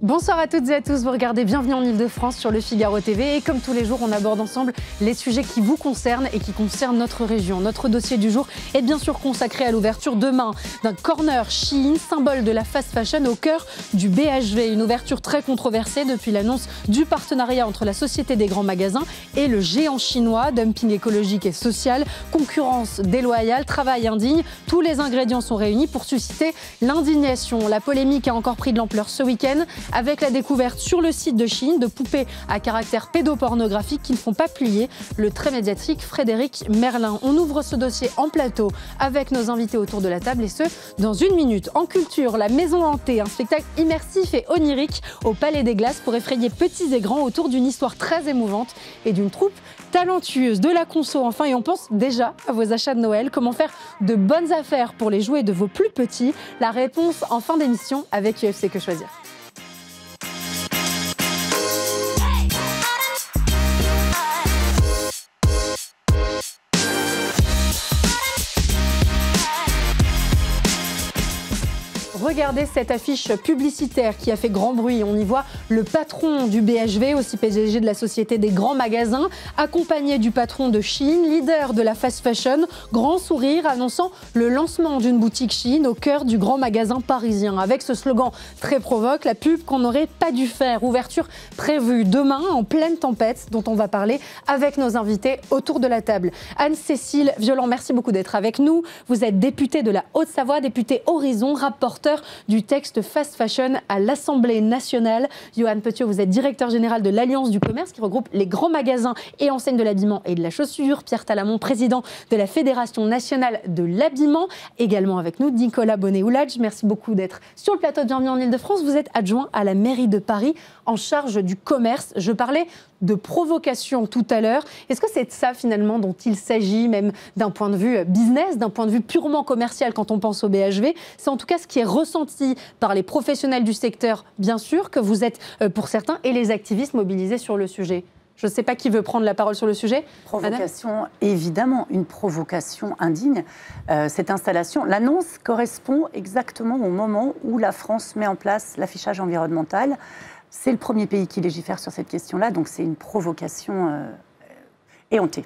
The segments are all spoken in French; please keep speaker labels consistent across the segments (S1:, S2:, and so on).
S1: Bonsoir à toutes et à tous, vous regardez Bienvenue en Ile-de-France sur le Figaro TV et comme tous les jours on aborde ensemble les sujets qui vous concernent et qui concernent notre région. Notre dossier du jour est bien sûr consacré à l'ouverture demain d'un corner Shein, symbole de la fast fashion au cœur du BHV. Une ouverture très controversée depuis l'annonce du partenariat entre la Société des grands magasins et le géant chinois. Dumping écologique et social, concurrence déloyale, travail indigne, tous les ingrédients sont réunis pour susciter l'indignation. La polémique a encore pris de l'ampleur ce week-end avec la découverte sur le site de Shein de poupées à caractère pédopornographique qui ne font pas plier le très médiatique Frédéric Merlin. On ouvre ce dossier en plateau avec nos invités autour de la table et ce, dans une minute. En culture, La Maison hantée, un spectacle immersif et onirique au Palais des Glaces pour effrayer petits et grands autour d'une histoire très émouvante et d'une troupe talentueuse. De la conso enfin, et on pense déjà à vos achats de Noël. Comment faire de bonnes affaires pour les jouets de vos plus petits? La réponse en fin d'émission avec UFC Que Choisir. Regardez cette affiche publicitaire qui a fait grand bruit. On y voit le patron du BHV, aussi PDG de la Société des grands magasins, accompagné du patron de Shein, leader de la fast fashion, grand sourire annonçant le lancement d'une boutique Shein au cœur du grand magasin parisien. Avec ce slogan très provoque, la pub qu'on n'aurait pas dû faire. Ouverture prévue demain en pleine tempête dont on va parler avec nos invités autour de la table. Anne-Cécile Violent, merci beaucoup d'être avec nous. Vous êtes députée de la Haute-Savoie, députée Horizon, rapporteur du texte Fast Fashion à l'Assemblée nationale. Johan Petiot, vous êtes directeur général de l'Alliance du commerce qui regroupe les grands magasins et enseignes de l'habillement et de la chaussure. Pierre Talamon, président de la Fédération nationale de l'habillement. Également avec nous, Nicolas Bonnet-Ouladj. Merci beaucoup d'être sur le plateau de Bienvenue en Ile-de-France. Vous êtes adjoint à la mairie de Paris en charge du commerce. Je parlais de provocation tout à l'heure. Est-ce que c'est de ça finalement dont il s'agit, même d'un point de vue business, d'un point de vue purement commercial quand on pense au BHV? C'est en tout cas ce qui est ressenti par les professionnels du secteur, bien sûr, que vous êtes pour certains, et les activistes mobilisés sur le sujet. Je ne sais pas qui veut prendre la parole sur le sujet.
S2: Provocation, Madame ? Évidemment, une provocation indigne. Cette installation, l'annonce correspond exactement au moment où la France met en place l'affichage environnemental. C'est le premier pays qui légifère sur cette question-là, donc c'est une provocation éhontée.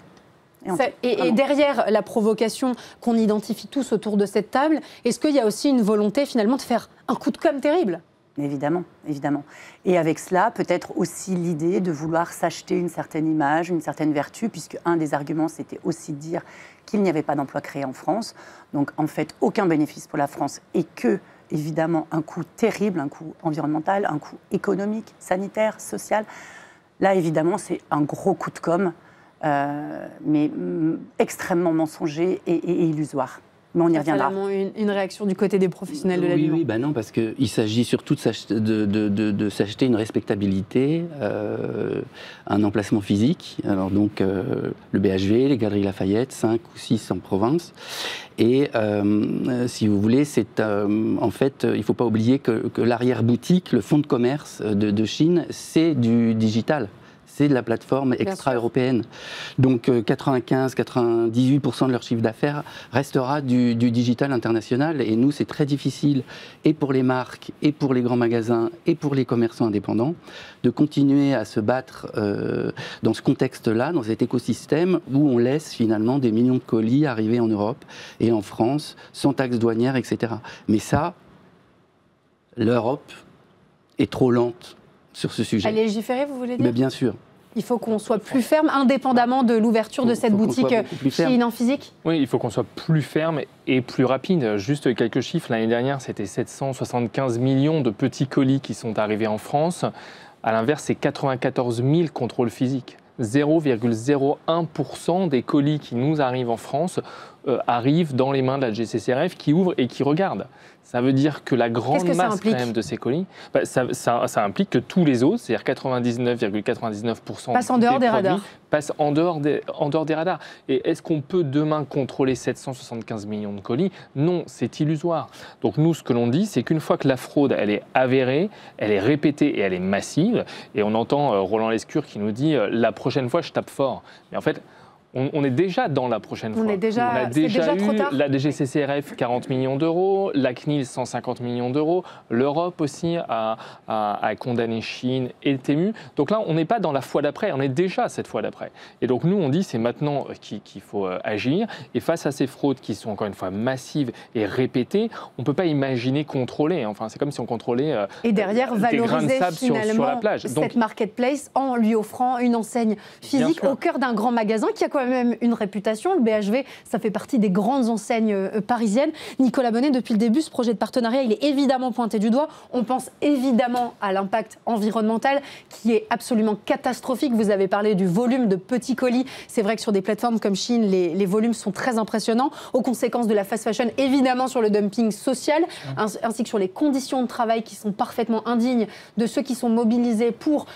S1: Et derrière la provocation qu'on identifie tous autour de cette table, est-ce qu'il y a aussi une volonté finalement de faire un coup de com' terrible ?
S2: Évidemment, évidemment. Et avec cela, peut-être aussi l'idée de vouloir s'acheter une certaine image, une certaine vertu, puisque un des arguments, c'était aussi de dire qu'il n'y avait pas d'emplois créés en France. Donc en fait, aucun bénéfice pour la France et que évidemment un coût terrible, un coût environnemental, un coût économique, sanitaire, social. Là, évidemment, c'est un gros coup de com', mais extrêmement mensonger et illusoire. Mais on y reviendra.
S1: Une réaction du côté des professionnels de l'habillement.
S3: Oui, non, parce qu'il s'agit surtout de s'acheter une respectabilité, un emplacement physique. Alors donc, le BHV, les Galeries Lafayette, 5 ou 6 en province. Et si vous voulez, en fait, il ne faut pas oublier que l'arrière-boutique, le fonds de commerce de Shein, c'est du digital. C'est de la plateforme extra-européenne. Donc 95-98% de leur chiffre d'affaires restera du digital international. Et nous, c'est très difficile, et pour les marques, et pour les grands magasins, et pour les commerçants indépendants, de continuer à se battre dans ce contexte-là, dans cet écosystème où on laisse finalement des millions de colis arriver en Europe et en France, sans taxes douanières, etc. Mais ça, l'Europe est trop lente sur ce sujet.
S1: À légiférer, vous voulez dire ?
S3: Mais bien sûr.
S1: Il faut qu'on soit plus ferme, indépendamment de l'ouverture de cette boutique Shein en physique ?
S4: Oui, il faut qu'on soit plus ferme et plus rapide. Juste quelques chiffres. L'année dernière, c'était 775 millions de petits colis qui sont arrivés en France. À l'inverse, c'est 94 000 contrôles physiques. 0,01% des colis qui nous arrivent en France arrivent dans les mains de la DGCCRF qui ouvre et qui regarde. Ça veut dire que la grande masse quand même de ces colis, ça implique que tous les autres, c'est-à-dire 99,99%
S1: passent en dehors des radars.
S4: Passent en dehors des radars. Et est-ce qu'on peut demain contrôler 775 millions de colis? Non, c'est illusoire. Donc nous, ce que l'on dit, c'est qu'une fois que la fraude, elle est avérée, elle est répétée et elle est massive, et on entend Roland Lescure qui nous dit « la prochaine fois, je tape fort ». Mais en fait, On est déjà dans la prochaine fois.
S1: On a déjà trop tard.
S4: La DGCCRF 40 millions d'euros, la CNIL 150 millions d'euros, l'Europe aussi a condamné Chine et Temu. Donc là, on n'est pas dans la fois d'après, on est déjà cette fois d'après. Et donc nous, on dit c'est maintenant qu'il faut agir. Et face à ces fraudes qui sont encore une fois massives et répétées, on ne peut pas imaginer contrôler. Enfin, c'est comme si on contrôlait
S1: et derrière,
S4: des grains de
S1: valoriser
S4: sable
S1: finalement
S4: sur la plage.
S1: Cette marketplace en lui offrant une enseigne physique au cœur d'un grand magasin qui a quand même une réputation. Le BHV, ça fait partie des grandes enseignes parisiennes. Nicolas Bonnet, depuis le début, ce projet de partenariat, il est évidemment pointé du doigt. On pense évidemment à l'impact environnemental qui est absolument catastrophique. Vous avez parlé du volume de petits colis. C'est vrai que sur des plateformes comme Shein, les volumes sont très impressionnants. Aux conséquences de la fast fashion, évidemment sur le dumping social, ainsi que sur les conditions de travail qui sont parfaitement indignes de ceux qui sont mobilisés pour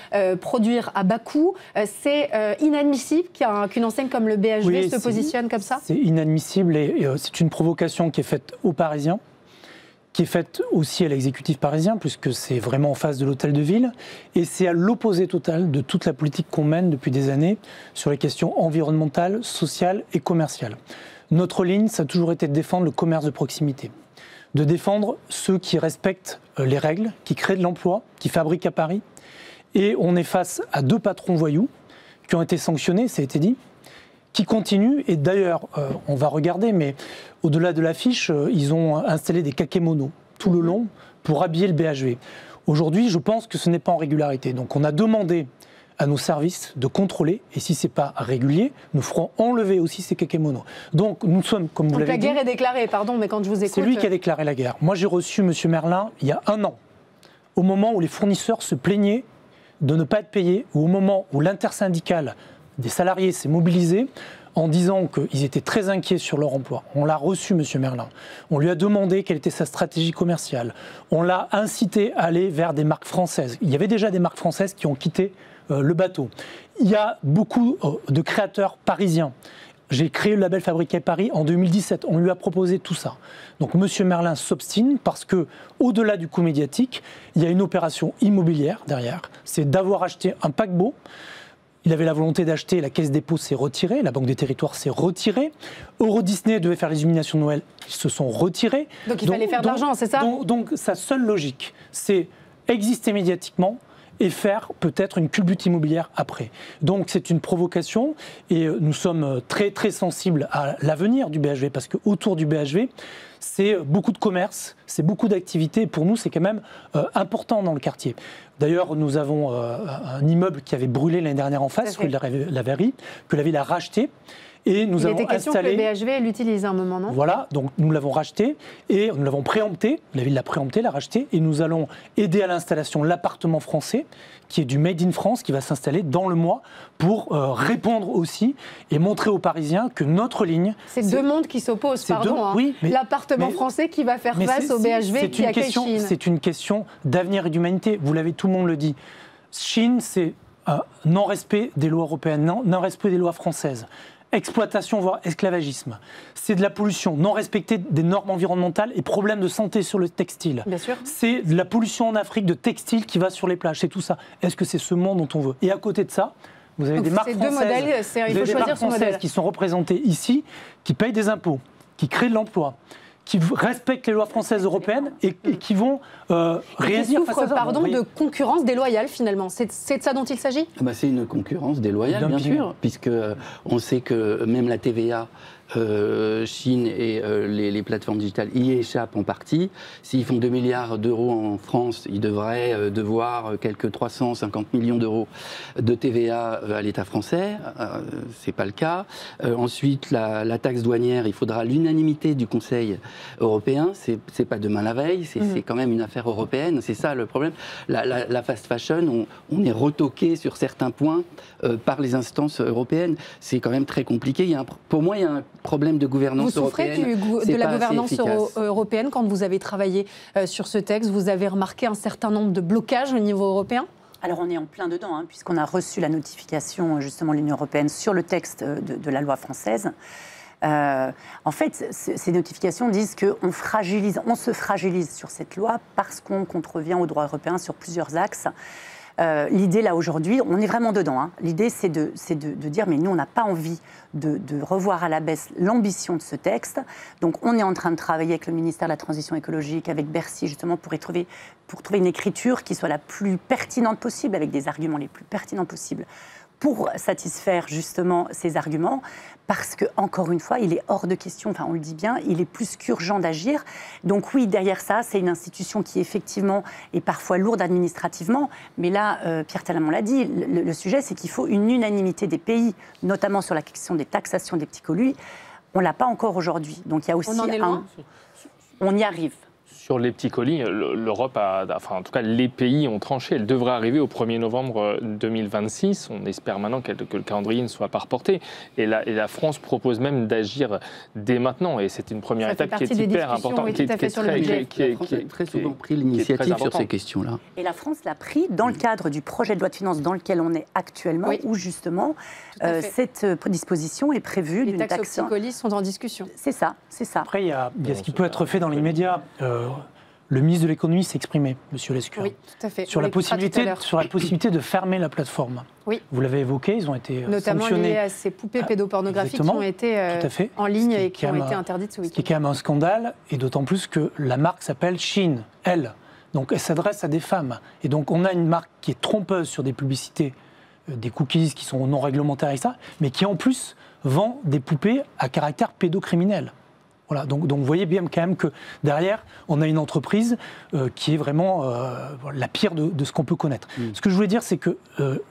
S1: produire à bas coût. C'est inadmissible qu'une enseigne comme le BHV se positionne comme ça.
S5: C'est inadmissible et c'est une provocation qui est faite aux Parisiens, qui est faite aussi à l'exécutif parisien, puisque c'est vraiment en face de l'hôtel de ville. Et c'est à l'opposé total de toute la politique qu'on mène depuis des années sur les questions environnementales, sociales et commerciales. Notre ligne, ça a toujours été de défendre le commerce de proximité, de défendre ceux qui respectent les règles, qui créent de l'emploi, qui fabriquent à Paris. Et on est face à 2 patrons voyous qui ont été sanctionnés, ça a été dit, qui continuent. Et d'ailleurs, on va regarder, mais au-delà de l'affiche, ils ont installé des kakémonos tout le long pour habiller le BHV. Aujourd'hui, je pense que ce n'est pas en régularité. Donc on a demandé à nos services de contrôler, et si ce n'est pas régulier, nous ferons enlever aussi ces kakémonos. Donc nous sommes, comme vous l'avez dit...
S1: La guerre est déclarée, pardon, mais quand je vous écoute...
S5: C'est lui qui a déclaré la guerre. Moi, j'ai reçu M. Merlin il y a 1 an, au moment où les fournisseurs se plaignaient de ne pas être payés, ou au moment où l'intersyndicale des salariés s'est mobilisé en disant qu'ils étaient très inquiets sur leur emploi. On l'a reçu, M. Merlin. On lui a demandé quelle était sa stratégie commerciale. On l'a incité à aller vers des marques françaises. Il y avait déjà des marques françaises qui ont quitté le bateau. Il y a beaucoup de créateurs parisiens. J'ai créé le label Fabriqué à Paris en 2017. On lui a proposé tout ça. Donc M. Merlin s'obstine parce que, au-delà du coût médiatique, il y a une opération immobilière derrière. C'est d'avoir acheté un paquebot. Il avait la volonté d'acheter, la Caisse dépôt s'est retirée, la Banque des Territoires s'est retirée. Euro Disney devait faire les illuminations de Noël, ils se sont retirés.
S1: Donc il fallait faire de l'argent, c'est ça ?
S5: Donc sa seule logique, c'est exister médiatiquement et faire peut-être une culbute immobilière après. Donc c'est une provocation et nous sommes très très sensibles à l'avenir du BHV parce qu'autour du BHV, c'est beaucoup de commerce, c'est beaucoup d'activités. Pour nous, c'est quand même important dans le quartier. D'ailleurs, nous avons un immeuble qui avait brûlé l'année dernière en face, rue de la Verrerie, que la ville a racheté. Et nous avons installé...
S1: que le BHV l'utilise à un moment, non ?
S5: Voilà, donc nous l'avons racheté et nous l'avons préempté, la ville l'a préempté, l'a racheté, et nous allons aider à l'installation l'appartement français, qui est du Made in France, qui va s'installer dans le mois pour répondre aussi et montrer aux Parisiens que notre ligne...
S1: C'est 2 mondes qui s'opposent, pardon.
S5: Oui,
S1: l'appartement français qui va faire face au BHV qui accueille Chine.
S5: C'est une question d'avenir et d'humanité, vous l'avez, tout le monde le dit. Chine, c'est non-respect des lois européennes, non-respect des lois françaises. Exploitation, voire esclavagisme. C'est de la pollution, non respectée des normes environnementales et problèmes de santé sur le textile.
S1: Bien sûr.
S5: C'est de la pollution en Afrique de textile qui va sur les plages, c'est tout ça. Est-ce que c'est ce monde dont on veut ? Et à côté de ça, vous avez des marques françaises qui sont représentées ici, qui payent des impôts, qui créent de l'emploi, qui respectent les lois françaises européennes et qui vont réagir face à ça.
S1: Pardon, de concurrence déloyale finalement. C'est de ça dont il s'agit ?
S3: C'est une concurrence déloyale, bien sûr, puisque on sait que même la TVA, Chine et les plateformes digitales y échappent en partie. S'ils font 2 milliards d'euros en France, ils devraient devoir quelques 350 millions d'euros de TVA à l'État français. C'est pas le cas. Ensuite, la taxe douanière, il faudra l'unanimité du Conseil européen. C'est pas demain la veille, c'est quand même une affaire européenne. C'est ça le problème. La fast fashion, on est retoqué sur certains points par les instances européennes. C'est quand même très compliqué. Pour moi, il y a un problème de gouvernance européenne.
S1: Vous souffrez de la gouvernance européenne quand vous avez travaillé sur ce texte. Vous avez remarqué un certain nombre de blocages au niveau européen ?
S2: Alors on est en plein dedans, puisqu'on a reçu la notification justement de l'Union européenne sur le texte de la loi française. En fait, ces notifications disent qu'on se fragilise sur cette loi parce qu'on contrevient au droit européen sur plusieurs axes. L'idée, là, aujourd'hui, on est vraiment dedans. Hein. L'idée, c'est de dire, mais nous, on n'a pas envie de revoir à la baisse l'ambition de ce texte. Donc, on est en train de travailler avec le ministère de la Transition écologique, avec Bercy, justement, pour trouver une écriture qui soit la plus pertinente possible, avec des arguments les plus pertinents possibles, pour satisfaire justement ces arguments, parce que, encore une fois, il est hors de question, enfin on le dit bien, il est plus qu'urgent d'agir. Donc oui, derrière ça, c'est une institution qui effectivement est parfois lourde administrativement, mais là, Pierre Talamon l'a dit, le sujet c'est qu'il faut une unanimité des pays, notamment sur la question des taxations des petits polluants. On ne l'a pas encore aujourd'hui, donc il y a aussi
S1: on en est loin.
S2: On y arrive.
S4: Sur les petits colis, l'Europe enfin en tout cas les pays ont tranché. Elle devrait arriver au 1er novembre 2026. On espère maintenant que le calendrier ne soit pas reporté. Et la France propose même d'agir dès maintenant. Et c'est une première étape qui est hyper importante.
S1: Oui, qui
S3: est très souvent pris l'initiative sur ces questions-là.
S2: Et la France l'a pris dans le cadre du projet de loi de finances dans lequel on est actuellement, où justement cette disposition est prévue.
S1: Les taxes aux petits colis sont en discussion.
S2: C'est ça, c'est ça.
S5: Après, il y a ce qui peut être fait dans l'immédiat. Le ministre de l'économie s'est exprimé, M. Lescure,
S1: oui, tout à fait.
S5: sur la possibilité de fermer la plateforme.
S1: Oui.
S5: Vous l'avez évoqué, ils ont été
S1: notamment
S5: sanctionnés.
S1: Liés à ces poupées pédopornographiques qui ont été en ligne et qui ont été interdites ce week-end.
S5: Ce qui est quand même un scandale, et d'autant plus que la marque s'appelle Shein, elle. Donc elle s'adresse à des femmes. Et donc on a une marque qui est trompeuse sur des publicités, des cookies qui sont non réglementaires et ça, mais qui en plus vend des poupées à caractère pédocriminel. Voilà, donc vous voyez bien quand même que derrière, on a une entreprise qui est vraiment la pire de ce qu'on peut connaître. Ce que je voulais dire, c'est que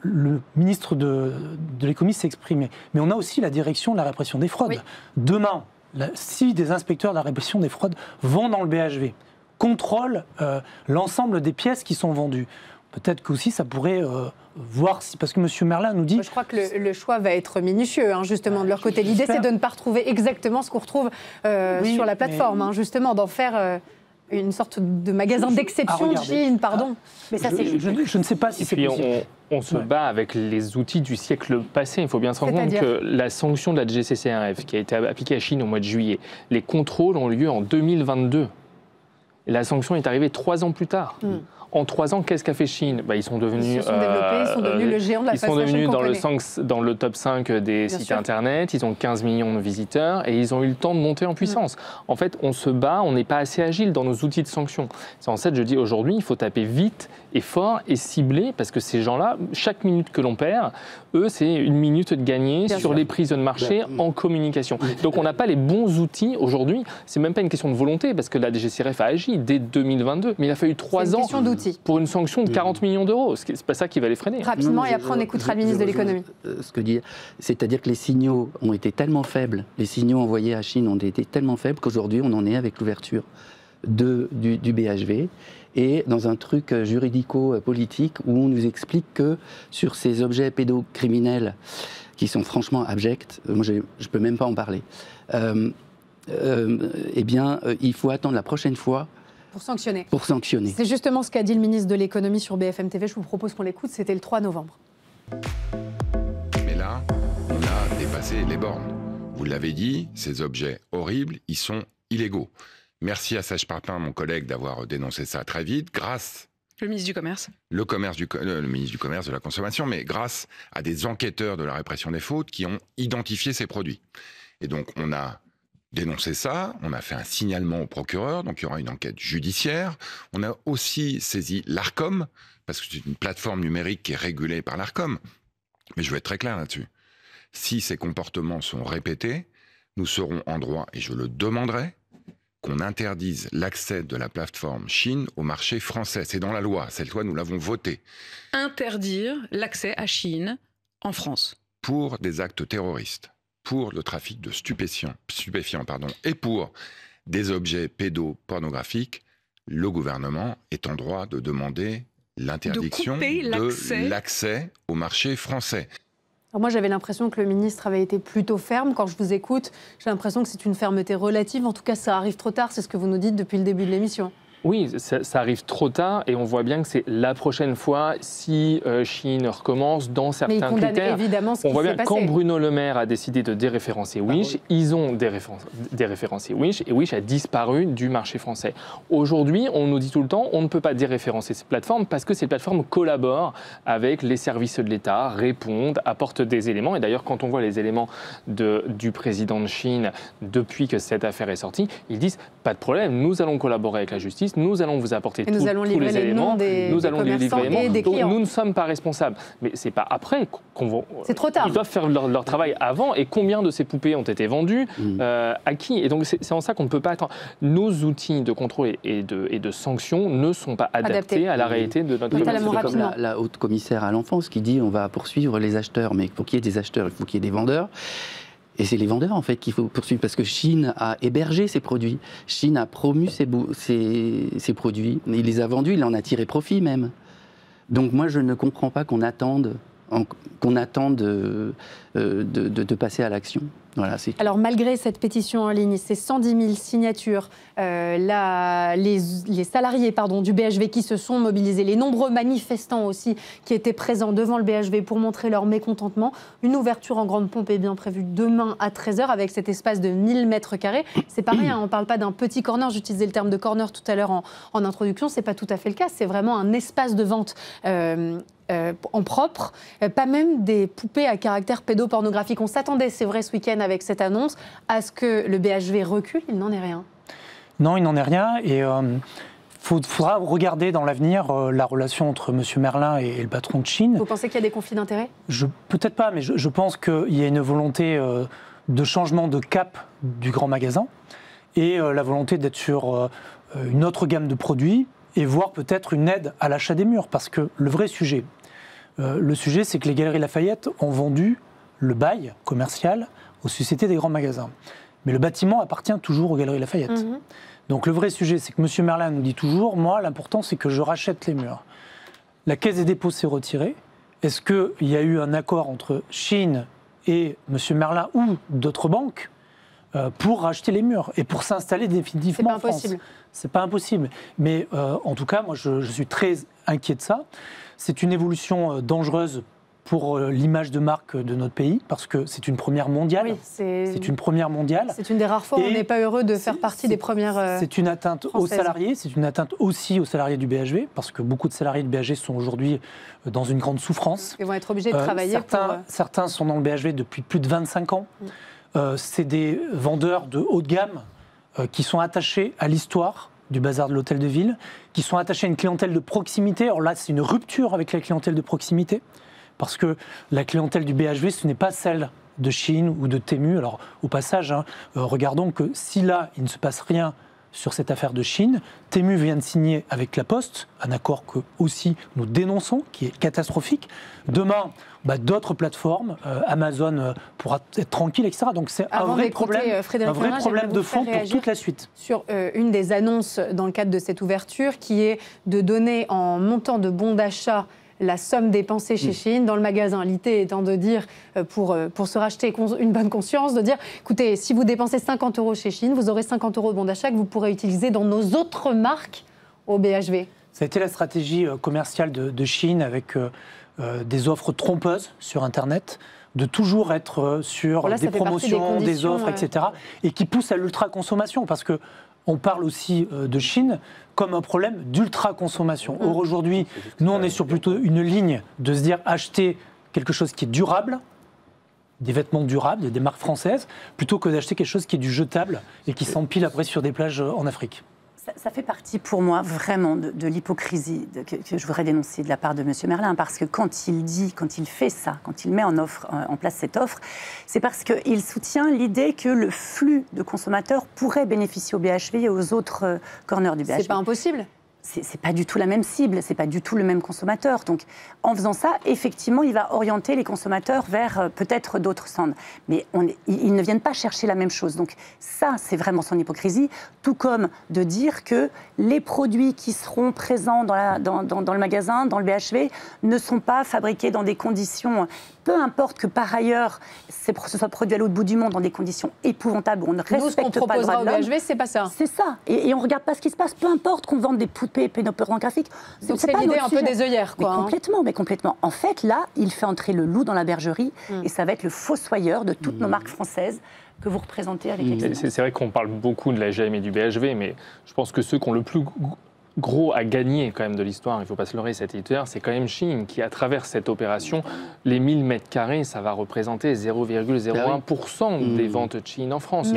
S5: le ministre de l'économie s'est exprimé. Mais on a aussi la direction de la répression des fraudes. Oui. Demain, si des inspecteurs de la répression des fraudes vont dans le BHV, contrôlent l'ensemble des pièces qui sont vendues, peut-être qu'aussi ça pourrait voir si... Parce que M. Merlin nous dit...
S1: Je crois que le choix va être minutieux, hein, justement, de leur côté. L'idée, c'est de ne pas retrouver exactement ce qu'on retrouve sur la plateforme, justement, d'en faire une sorte de magasin d'exception de Chine, pardon.
S2: Mais ça,
S5: je ne sais pas si c'est possible.
S4: On se bat avec les outils du siècle passé. Il faut bien se rendre compte que la sanction de la DGCCRF, qui a été appliquée à Chine au mois de juillet, les contrôles ont lieu en 2022. Et la sanction est arrivée 3 ans plus tard. En 3 ans, qu'est-ce qu'a fait Chine ? Ils sont devenus...
S1: Ils se sont développés, ils sont devenus le géant de la fast fashion.
S4: Ils sont devenus dans le top 5 des sites Internet, ils ont 15 millions de visiteurs et ils ont eu le temps de monter en puissance. En fait, on se bat, on n'est pas assez agile dans nos outils de sanction. En fait, je dis aujourd'hui, il faut taper vite et fort et ciblé parce que ces gens-là, chaque minute que l'on perd, eux, c'est une minute de gagner sur les prises de marché en communication. Donc, on n'a pas les bons outils aujourd'hui. C'est même pas une question de volonté parce que la DGCCRF a agi dès 2022, mais il a fallu 3 ans pour une sanction de 40 millions d'euros. Ce n'est pas ça qui va les freiner.
S1: Rapidement, et après on écoutera le ministre de l'économie.
S3: C'est-à-dire que les signaux ont été tellement faibles, les signaux envoyés à Chine ont été tellement faibles qu'aujourd'hui on en est avec l'ouverture du BHV et dans un truc juridico-politique où on nous explique que sur ces objets pédocriminels qui sont franchement abjects, moi je ne peux même pas en parler, il faut attendre la prochaine fois
S1: pour sanctionner.
S3: Pour sanctionner.
S1: C'est justement ce qu'a dit le ministre de l'économie sur BFM TV. Je vous propose qu'on l'écoute, c'était le 3 novembre.
S6: Mais là, on a dépassé les bornes. Vous l'avez dit, ces objets horribles, ils sont illégaux. Merci à Serge Papin, mon collègue, d'avoir dénoncé ça très vite, grâce...
S7: Le ministre du Commerce.
S6: Le ministre du Commerce, de la Consommation, mais grâce à des enquêteurs de la répression des fraudes qui ont identifié ces produits. Et donc, on a dénoncé ça, on a fait un signalement au procureur, donc il y aura une enquête judiciaire. On a aussi saisi l'Arcom, parce que c'est une plateforme numérique qui est régulée par l'Arcom. Mais je vais être très clair là-dessus. Si ces comportements sont répétés, nous serons en droit, et je le demanderai, qu'on interdise l'accès de la plateforme Chine au marché français. C'est dans la loi, cette loi, nous l'avons votée.
S7: Interdire l'accès à Chine en France.
S6: Pour des actes terroristes, pour le trafic de stupéfiants, et pour des objets pédopornographiques, le gouvernement est en droit de demander l'interdiction de l'accès au marché français.
S1: Alors moi, j'avais l'impression que le ministre avait été plutôt ferme. Quand je vous écoute, j'ai l'impression que c'est une fermeté relative. En tout cas, ça arrive trop tard. C'est ce que vous nous dites depuis le début de l'émission.
S4: Oui, ça arrive trop tard et on voit bien que c'est la prochaine fois si Shein recommence dans certains critères.
S1: Évidemment ce
S4: on voit bien
S1: que
S4: quand Bruno Le Maire a décidé de déréférencer Wish, ils ont déréférencé Wish et Wish a disparu du marché français. Aujourd'hui, on nous dit tout le temps on ne peut pas déréférencer ces plateformes parce que ces plateformes collaborent avec les services de l'État, répondent, apportent des éléments. Et d'ailleurs, quand on voit les éléments du président de Shein depuis que cette affaire est sortie, ils disent pas de problème, nous allons collaborer avec la justice. Nous allons vous apporter tous les éléments, nous allons les livrer les éléments, donc nous ne sommes pas responsables. Mais ce n'est pas après qu'on va...
S1: C'est trop tard.
S4: Ils doivent faire leur travail avant, et combien de ces poupées ont été vendues, à qui? Et donc c'est en ça qu'on ne peut pas attendre. Nos outils de contrôle et de sanctions ne sont pas adaptés à la réalité de notre
S3: commerce. C'est comme la haute commissaire à l'enfance qui dit on va poursuivre les acheteurs, mais pour qu'il y ait des acheteurs, il faut qu'il y ait des vendeurs. Et c'est les vendeurs, en fait, qu'il faut poursuivre, parce que Shein a hébergé ses produits. Shein a promu ses produits. Il les a vendus, il en a tiré profit, même. Donc moi, je ne comprends pas qu'on attende de passer à l'action. Voilà,
S1: alors malgré cette pétition en ligne, ces 110 000 signatures, les salariés du BHV qui se sont mobilisés, les nombreux manifestants aussi qui étaient présents devant le BHV pour montrer leur mécontentement, une ouverture en grande pompe est bien prévue demain à 13h avec cet espace de 1000 mètres carrés. C'est pas rien, on ne parle pas d'un petit corner, j'utilisais le terme de corner tout à l'heure en introduction, c'est pas tout à fait le cas, c'est vraiment un espace de vente en propre, pas même des poupées à caractère pédopornographique. On s'attendait, c'est vrai, ce week-end avec cette annonce, à ce que le BHV recule, il n'en est rien. Non, il n'en est rien et faudra regarder dans l'avenir la relation entre M. Merlin et le patron de Shein. Vous pensez qu'il y a des conflits d'intérêts ? Peut-être pas, mais je pense qu'il y a une volonté de changement de cap du grand magasin et la volonté d'être sur une autre gamme de produits et voire peut-être une aide à l'achat des murs. Parce que le vrai sujet, c'est que les Galeries Lafayette ont vendu le bail commercial aux sociétés des grands magasins. Mais le bâtiment appartient toujours aux Galeries Lafayette. Mmh. Donc le vrai sujet, c'est que M. Merlin nous dit toujours, moi, l'important, c'est que je rachète les murs. La Caisse des dépôts s'est retirée. Est-ce qu'il y a eu un accord entre Shein et M. Merlin ou d'autres banques pour racheter les murs et pour s'installer définitivement en France ? C'est pas impossible. Mais en tout cas, moi, je suis très inquiet de ça. C'est une évolution dangereuse pour l'image de marque de notre pays, parce que c'est une première mondiale. Oui, c'est une première mondiale. C'est une des rares fois où on n'est pas heureux de faire partie des premières C'est une atteinte françaises. Aux salariés, c'est une atteinte aussi aux salariés du BHV, parce que beaucoup de salariés du BHV sont aujourd'hui dans une grande souffrance. Ils vont être obligés de travailler certains sont dans le BHV depuis plus de 25 ans. C'est des vendeurs de haut de gamme qui sont attachés à l'histoire du bazar de l'Hôtel de Ville, qui sont attachés à une clientèle de proximité. Alors là, c'est une rupture avec la clientèle de proximité, parce que la clientèle du BHV, ce n'est pas celle de Shein ou de Temu. Alors, au passage, regardons que si là, il ne se passe rien sur cette affaire de Shein, Temu vient de signer avec La Poste un accord que aussi nous dénonçons, qui est catastrophique. Demain, d'autres plateformes, Amazon pourra être tranquille, etc. Donc c'est un vrai problème de fond pour toute la suite. Sur une des annonces dans le cadre de cette ouverture, qui est de donner en montant de bons d'achat la somme dépensée chez Shein dans le magasin. L'idée étant de dire, pour se racheter une bonne conscience, de dire, écoutez, si vous dépensez 50 € chez Shein, vous aurez 50 € de bon d'achat que vous pourrez utiliser dans nos autres marques au BHV. Ça a été la stratégie commerciale de Shein avec des offres trompeuses sur Internet, de toujours être sur des promotions, des offres, etc. Et qui poussent à l'ultra-consommation, parce que on parle aussi de Shein comme un problème d'ultra-consommation. Or, aujourd'hui, nous, on est sur plutôt une ligne de se dire acheter quelque chose qui est durable, des vêtements durables, des marques françaises, plutôt que d'acheter quelque chose qui est du jetable et qui s'empile après sur des plages en Afrique. Ça fait partie pour moi vraiment de l'hypocrisie que je voudrais dénoncer de la part de M. Merlin, parce que quand il fait ça, quand il met en place cette offre, c'est parce qu'il soutient l'idée que le flux de consommateurs pourrait bénéficier au BHV et aux autres corners du BHV. C'est pas impossible.
S2: c'est pas du tout la même cible, c'est pas du tout le même consommateur. Donc, en faisant ça, effectivement, il va orienter les consommateurs vers peut-être d'autres stands. Mais ils ne viennent pas chercher la même chose. Donc, ça, c'est vraiment son hypocrisie. Tout comme de dire que les produits qui seront présents dans le magasin, dans le BHV, ne sont pas fabriqués dans des conditions... Peu importe que par ailleurs, ce soit produit à l'autre bout du monde dans des conditions épouvantables où on ne respecte pas le droit de l'homme.
S1: Au BHV, c'est pas ça.
S2: C'est ça. Et on ne regarde pas ce qui se passe. Peu importe qu'on vende des poupées pédopornographiques.
S1: Donc c'est l'idée un peu des œillères, quoi.
S2: Mais complètement. En fait, là, il fait entrer le loup dans la bergerie et ça va être le fossoyeur de toutes nos marques françaises que vous représentez avec excellence.
S4: C'est vrai qu'on parle beaucoup de la GM et du BHV, mais je pense que ceux qui ont le plus gros à gagner quand même de l'histoire, il ne faut pas se leurrer, cet éditeur, c'est quand même Shein qui, à travers cette opération, les 1000 mètres carrés, ça va représenter 0,01% des ventes de Shein en France.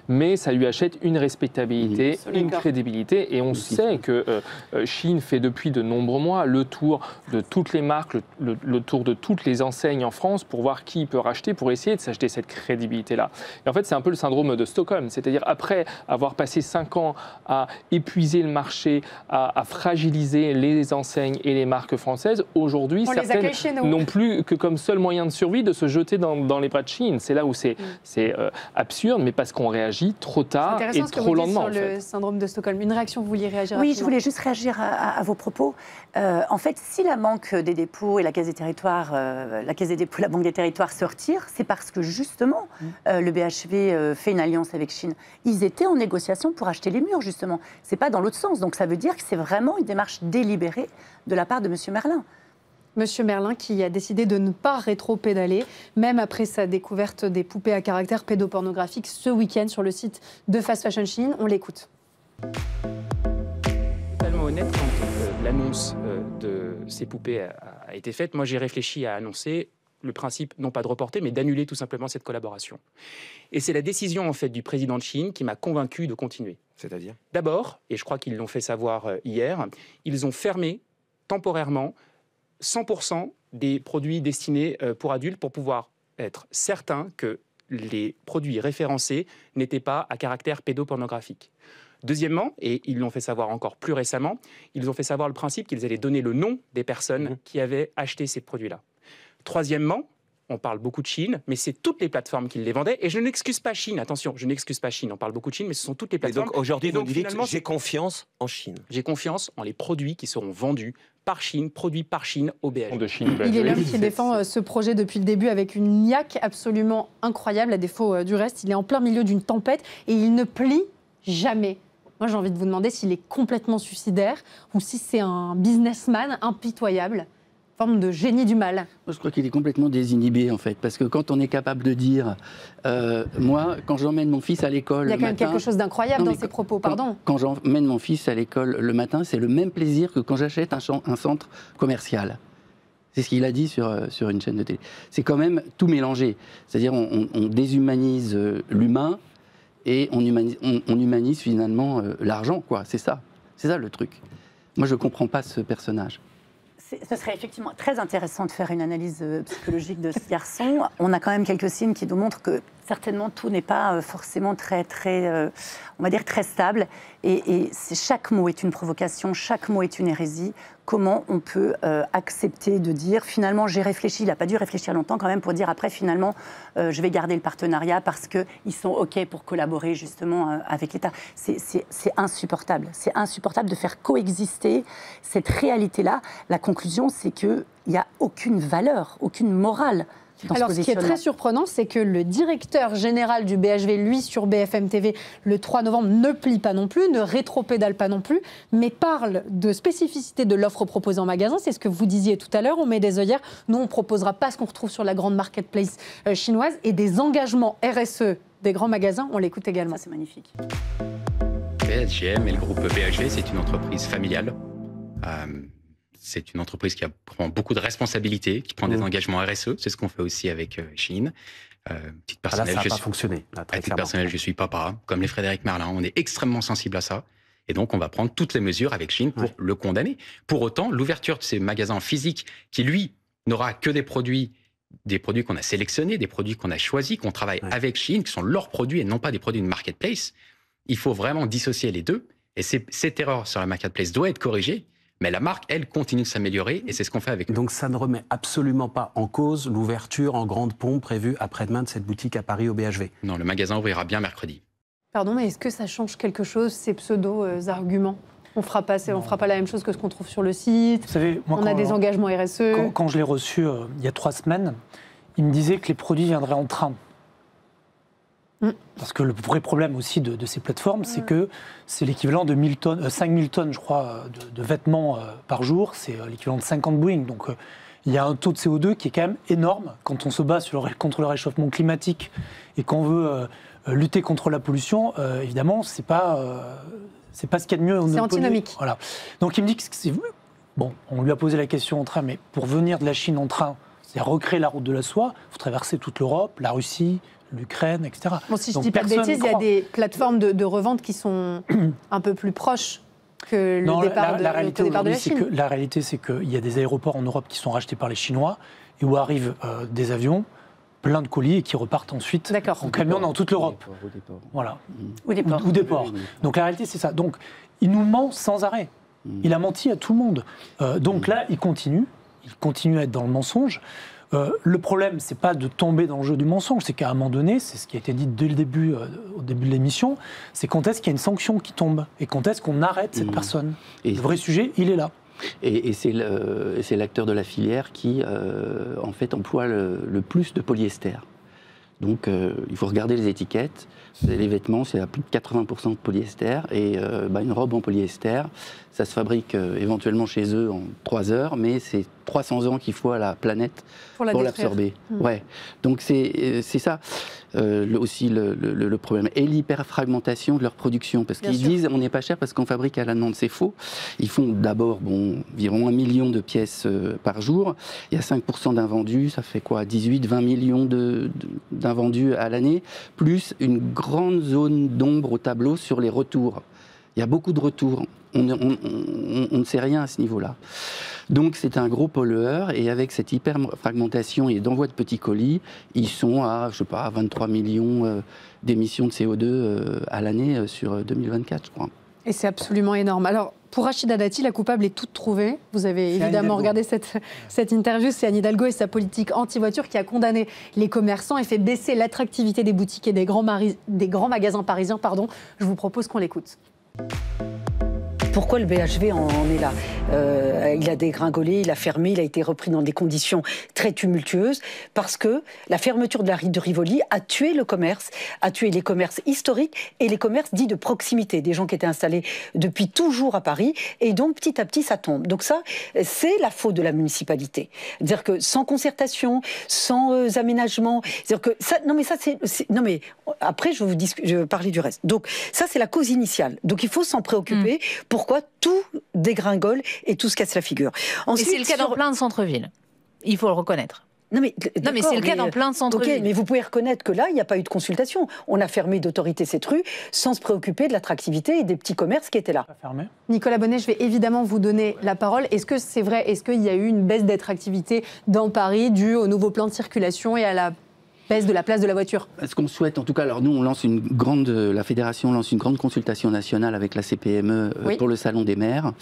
S4: Mais ça lui achète une respectabilité, une crédibilité, et on sait que Shein fait depuis de nombreux mois le tour de toutes les marques, le tour de toutes les enseignes en France pour voir qui peut racheter, pour essayer de s'acheter cette crédibilité-là. Et en fait, c'est un peu le syndrome de Stockholm, c'est-à-dire après avoir passé 5 ans à épuiser le marché, à fragiliser les enseignes et les marques françaises, aujourd'hui, certaines n'ont plus que comme seul moyen de survie de se jeter dans les bras de Shein. C'est là où c'est absurde, mais parce qu'on réagit trop tard et trop lentement.
S1: Sur le syndrome de Stockholm. Une réaction, vous vouliez réagir
S2: rapidement ? Oui, je voulais juste réagir à vos propos. En fait, si la Banque des dépôts et la Caisse des territoires, la Caisse des dépôts et la Banque des territoires se retirent, c'est parce que justement, le BHV fait une alliance avec Shein. Ils étaient en négociation pour acheter les murs, justement. C'est pas dans l'autre sens. Donc ça veut dire que c'est vraiment une démarche délibérée de la part de M. Merlin.
S1: Monsieur Merlin qui a décidé de ne pas rétro-pédaler, même après sa découverte des poupées à caractère pédopornographique ce week-end sur le site de Fast Fashion Shein. On l'écoute.
S8: Totalement honnête, quand l'annonce de ces poupées a été faite, moi j'ai réfléchi à annoncer le principe, non pas de reporter, mais d'annuler tout simplement cette collaboration. Et c'est la décision en fait du président de Shein qui m'a convaincu de continuer.
S9: C'est-à-dire ?
S8: D'abord, et je crois qu'ils l'ont fait savoir hier, ils ont fermé temporairement 100% des produits destinés pour adultes pour pouvoir être certains que les produits référencés n'étaient pas à caractère pédopornographique. Deuxièmement, et ils l'ont fait savoir encore plus récemment, ils ont fait savoir le principe qu'ils allaient donner le nom des personnes qui avaient acheté ces produits-là. Troisièmement, on parle beaucoup de Shein, mais c'est toutes les plateformes qui les vendaient. Et je n'excuse pas Shein, attention, je n'excuse pas Shein. On parle beaucoup de Shein, mais ce sont toutes les plateformes.
S9: Et donc aujourd'hui, vous dites j'ai confiance en Shein.
S8: J'ai confiance en les produits qui seront vendus par Shein, produits par Shein au BHV.
S1: Il est l'homme qui défend ce projet depuis le début avec une niaque absolument incroyable. À défaut du reste, il est en plein milieu d'une tempête et il ne plie jamais. Moi, j'ai envie de vous demander s'il est complètement suicidaire ou si c'est un businessman impitoyable. Forme de génie du mal.
S3: Moi, je crois qu'il est complètement désinhibé, en fait. Parce que quand on est capable de dire... moi, quand j'emmène mon fils à l'école le matin...
S1: Il y a quand même quelque chose d'incroyable dans ses propos, pardon.
S3: Quand j'emmène mon fils à l'école le matin, c'est le même plaisir que quand j'achète un centre commercial. C'est ce qu'il a dit sur une chaîne de télé. C'est quand même tout mélangé. C'est-à-dire on déshumanise l'humain et on humanise finalement l'argent, quoi. C'est ça le truc. Moi, je ne comprends pas ce personnage.
S2: Ce serait effectivement très intéressant de faire une analyse psychologique de ce garçon. On a quand même quelques signes qui nous montrent que certainement tout n'est pas forcément très on va dire très stable. Et chaque mot est une provocation, chaque mot est une hérésie. Comment on peut accepter de dire finalement j'ai réfléchi, il n'a pas dû réfléchir longtemps quand même pour dire après finalement je vais garder le partenariat parce qu'ils sont OK pour collaborer justement avec l'État. C'est insupportable. C'est insupportable de faire coexister cette réalité-là. La conclusion, c'est qu'il n'y a aucune valeur, aucune morale.
S1: Alors, ce qui est très surprenant, c'est que le directeur général du BHV, lui, sur BFM TV, le 3 novembre, ne plie pas non plus, ne rétropédale pas non plus, mais parle de spécificité de l'offre proposée en magasin. C'est ce que vous disiez tout à l'heure, on met des œillères. Nous, on ne proposera pas ce qu'on retrouve sur la grande marketplace chinoise et des engagements RSE des grands magasins. On l'écoute également.
S2: Ça, c'est magnifique.
S10: SGM et le groupe BHV, c'est une entreprise familiale. C'est une entreprise qui prend beaucoup de responsabilités, qui prend des engagements RSE. C'est ce qu'on fait aussi avec Shein. Titre personnel,
S9: là, ça n'a pas fonctionné. Là,
S10: à titre personnel, je suis papa, comme les Frédéric Merlin. On est extrêmement sensible à ça. Et donc, on va prendre toutes les mesures avec Shein pour le condamner. Pour autant, l'ouverture de ces magasins physiques, qui, lui, n'aura que des produits qu'on a sélectionnés, des produits qu'on a choisis, qu'on travaille avec Shein, qui sont leurs produits et non pas des produits de marketplace, il faut vraiment dissocier les deux. Et cette erreur sur la marketplace doit être corrigée, mais la marque, elle, continue de s'améliorer et c'est ce qu'on fait avec eux.
S9: Donc ça ne remet absolument pas en cause l'ouverture en grande pompe prévue après-demain de cette boutique à Paris au BHV?
S10: Non, le magasin ouvrira bien mercredi.
S1: Pardon, mais est-ce que ça change quelque chose, ces pseudo-arguments ? On ne fera pas la même chose que ce qu'on trouve sur le site.
S5: Vous savez, moi,
S1: on a des engagements RSE.
S5: Quand je l'ai reçu il y a 3 semaines, il me disait que les produits viendraient en train. Parce que le vrai problème aussi de ces plateformes, c'est que c'est l'équivalent de 5000 tonnes, je crois, de vêtements par jour. C'est l'équivalent de 50 Boeing. Donc il y a un taux de CO2 qui est quand même énorme. Quand on se bat contre le réchauffement climatique et qu'on veut lutter contre la pollution, évidemment, c'est pas ce qu'il y a de mieux.
S1: C'est antinomique.
S5: Voilà. Donc il me dit que c'est... Bon, on lui a posé la question en train, mais pour venir de la Chine en train, c'est-à-dire recréer la route de la soie, il faut traverser toute l'Europe, la Russie, l'Ukraine, etc.
S1: Bon, si je ne dis pas de bêtises, il y a des plateformes de revente qui sont un peu plus proches que le départ de la Chine.
S5: La réalité, c'est qu'il y a des aéroports en Europe qui sont rachetés par les Chinois et où arrivent des avions pleins de colis et qui repartent ensuite en camion dans toute l'Europe. Voilà.
S2: Ou des ports.
S5: Ou des ports. Donc la réalité, c'est ça. Donc il nous ment sans arrêt. Il a menti à tout le monde. Donc là, il continue à être dans le mensonge. Le problème, c'est pas de tomber dans le jeu du mensonge, c'est qu'à un moment donné, c'est ce qui a été dit dès le début, au début de l'émission, c'est quand est-ce qu'il y a une sanction qui tombe et quand est-ce qu'on arrête cette personne. Et le vrai sujet, il est là.
S3: Et c'est l'acteur de la filière qui, en fait, emploie le plus de polyester. Donc, il faut regarder les étiquettes. Les vêtements, c'est à plus de 80% de polyester. Et une robe en polyester, ça se fabrique éventuellement chez eux en 3 heures, mais c'est 300 ans qu'il faut à la planète pour l'absorber. Ouais. Donc, c'est ça aussi le problème. Et l'hyperfragmentation de leur production. Parce qu'ils disent, on n'est pas cher parce qu'on fabrique à la demande. C'est faux. Ils font d'abord environ 1 million de pièces par jour. Il y a 5% d'invendus. Ça fait quoi, 18-20 millions d'invendus à l'année, plus une grande zone d'ombre au tableau sur les retours. Il y a beaucoup de retours. On ne sait rien à ce niveau-là. Donc c'est un gros pollueur et avec cette hyper-fragmentation et d'envoi de petits colis, ils sont à, 23 millions d'émissions de CO2 à l'année sur 2024, je crois.
S1: Et c'est absolument énorme. Alors, pour Rachida Dati, la coupable est toute trouvée. Vous avez évidemment regardé cette interview. C'est Anne Hidalgo et sa politique anti-voiture qui a condamné les commerçants et fait baisser l'attractivité des boutiques et des grands magasins parisiens. Je vous propose qu'on l'écoute.
S11: Pourquoi le BHV en est là? Il a dégringolé, il a fermé, il a été repris dans des conditions très tumultueuses parce que la fermeture de la rue de Rivoli a tué le commerce, a tué les commerces historiques et les commerces dits de proximité, des gens qui étaient installés depuis toujours à Paris et donc petit à petit ça tombe. Donc ça, c'est la faute de la municipalité. C'est-à-dire que sans concertation, sans aménagement, c'est-à-dire que ça, non mais après je vais parler du reste. Donc ça c'est la cause initiale. Donc il faut s'en préoccuper. Pourquoi tout dégringole et tout se casse la figure.
S12: Ensuite, et c'est le cas dans plein de centres-villes. Il faut le reconnaître.
S11: Non mais
S12: c'est le cas dans plein de centres-villes.
S11: Okay, mais vous pouvez reconnaître que là, il n'y a pas eu de consultation. On a fermé d'autorité cette rue sans se préoccuper de l'attractivité et des petits commerces qui étaient là.
S1: Nicolas Bonnet, je vais évidemment vous donner la parole. Est-ce que c'est vrai? Est-ce qu'il y a eu une baisse d'attractivité dans Paris due au nouveau plan de circulation et à la baisse de la place de la voiture?
S3: Ce qu'on souhaite, en tout cas, alors nous, la fédération lance une grande consultation nationale avec la CPME pour le Salon des maires.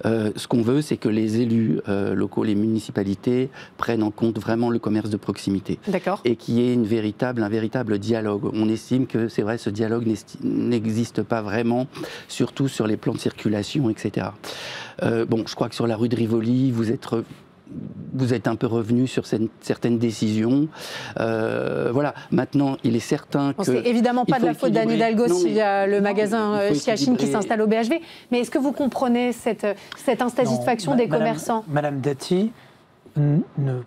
S3: Ce qu'on veut, c'est que les élus locaux, les municipalités, prennent en compte vraiment le commerce de proximité.
S1: D'accord.
S3: Et qu'il y ait un véritable dialogue. On estime que, c'est vrai, ce dialogue n'existe pas vraiment, surtout sur les plans de circulation, etc. Je crois que sur la rue de Rivoli, vous êtes un peu revenu sur certaines décisions. Voilà. Maintenant, il est certain que...
S1: C'est évidemment pas de la faute d'Anne Hidalgo s'il y a le magasin Chiachine qui s'installe au BHV. Mais est-ce que vous comprenez cette insatisfaction des commerçants?
S5: Madame Dati ne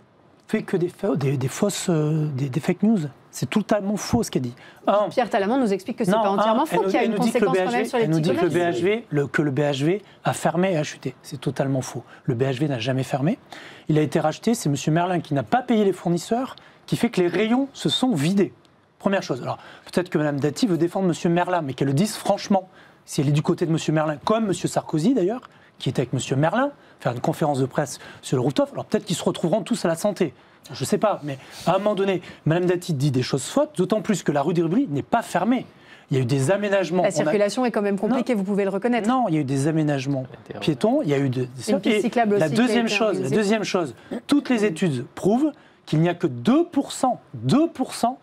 S5: fait que des fake news. C'est totalement faux ce qu'elle dit.
S1: Pierre Talamand nous explique que c'est pas entièrement faux, qu'il y a une conséquence quand même sur les petits commerces.
S5: Elle nous dit que le BHV a fermé et a chuté. C'est totalement faux. Le BHV n'a jamais fermé. Il a été racheté. C'est M. Merlin qui n'a pas payé les fournisseurs qui fait que les rayons se sont vidés. Première chose. Alors, peut-être que Mme Dati veut défendre M. Merlin, mais qu'elle le dise franchement. Si elle est du côté de M. Merlin, comme M. Sarkozy d'ailleurs, qui était avec M. Merlin, faire une conférence de presse sur le rooftop, alors peut-être qu'ils se retrouveront tous à la santé. Je ne sais pas, mais à un moment donné, Mme Dati dit des choses fausses, d'autant plus que la rue de Rivoli n'est pas fermée. Il y a eu des aménagements.
S1: La circulation est quand même compliquée, vous pouvez le reconnaître.
S5: Non, il y a eu des aménagements piétons, il y a eu
S1: une piste cyclable aussi.
S5: La deuxième chose, toutes les études prouvent qu'il n'y a que 2%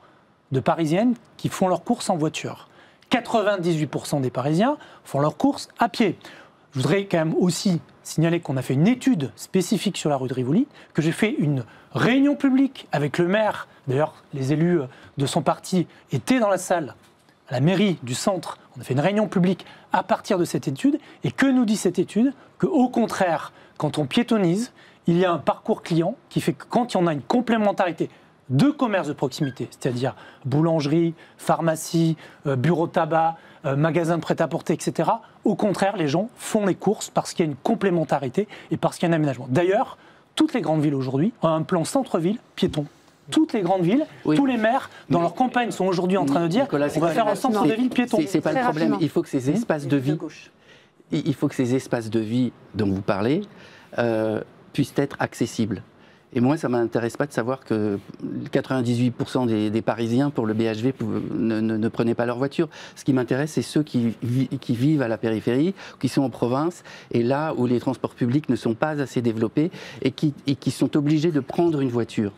S5: de Parisiennes qui font leurs courses en voiture. 98% des Parisiens font leurs courses à pied. Je voudrais quand même aussi signaler qu'on a fait une étude spécifique sur la rue de Rivoli, que j'ai fait une réunion publique avec le maire. D'ailleurs, les élus de son parti étaient dans la salle, à la mairie du centre. On a fait une réunion publique à partir de cette étude. Et que nous dit cette étude? Qu'au contraire, quand on piétonise, il y a un parcours client qui fait que quand on a une complémentarité de commerces de proximité, c'est-à-dire boulangerie, pharmacie, bureau de tabac, magasin de prêt-à-porter, etc. Au contraire, les gens font les courses parce qu'il y a une complémentarité et parce qu'il y a un aménagement. D'ailleurs, toutes les grandes villes aujourd'hui ont un plan centre-ville piéton. Toutes les grandes villes, tous les maires, dans leur campagne, sont aujourd'hui en train de dire Nicolas, on va faire un centre de ville piéton.
S3: C'est pas le problème. Il faut que ces espaces de vie, dont vous parlez puissent être accessibles. Et moi, ça ne m'intéresse pas de savoir que 98% des Parisiens, pour le BHV, ne prenaient pas leur voiture. Ce qui m'intéresse, c'est ceux qui vivent à la périphérie, qui sont en province, et là où les transports publics ne sont pas assez développés, et qui sont obligés de prendre une voiture.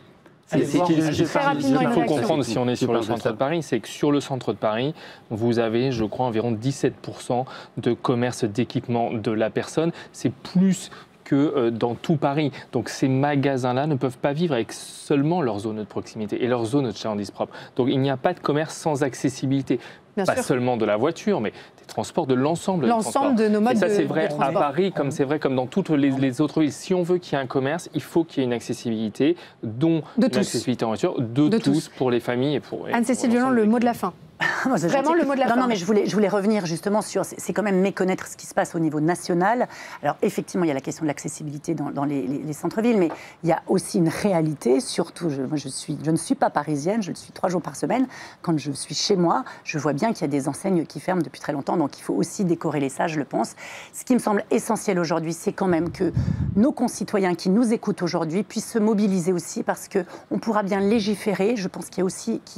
S4: Il faut comprendre, si on est sur le centre de Paris, c'est que sur le centre de Paris, vous avez, je crois, environ 17% de commerce d'équipement de la personne. C'est plus que dans tout Paris. Donc ces magasins-là ne peuvent pas vivre avec seulement leur zone de proximité et leur zone de chalandise propre. Donc il n'y a pas de commerce sans accessibilité. Pas seulement de la voiture, mais des transports, de l'ensemble
S1: de nos modes de transport.
S4: Et ça, c'est vrai à Paris, comme c'est vrai comme dans toutes les autres villes. Si on veut qu'il y ait un commerce, il faut qu'il y ait une accessibilité, dont une accessibilité en voiture, de tous, pour les familles et pour...
S1: Anne-Cécile Violent, le mot de la fin. Vraiment le mot de la fin.
S2: Non, mais je voulais revenir justement sur... C'est quand même méconnaître ce qui se passe au niveau national. Alors, effectivement, il y a la question de l'accessibilité dans les centres-villes, mais il y a aussi une réalité, surtout, je ne suis pas parisienne, je le suis 3 jours par semaine. Quand je suis chez moi, je vois bien qu'il y a des enseignes qui ferment depuis très longtemps, donc il faut aussi décorréler ça, je le pense. Ce qui me semble essentiel aujourd'hui, c'est quand même que nos concitoyens qui nous écoutent aujourd'hui puissent se mobiliser aussi, parce qu'on pourra bien légiférer. Je pense qu'il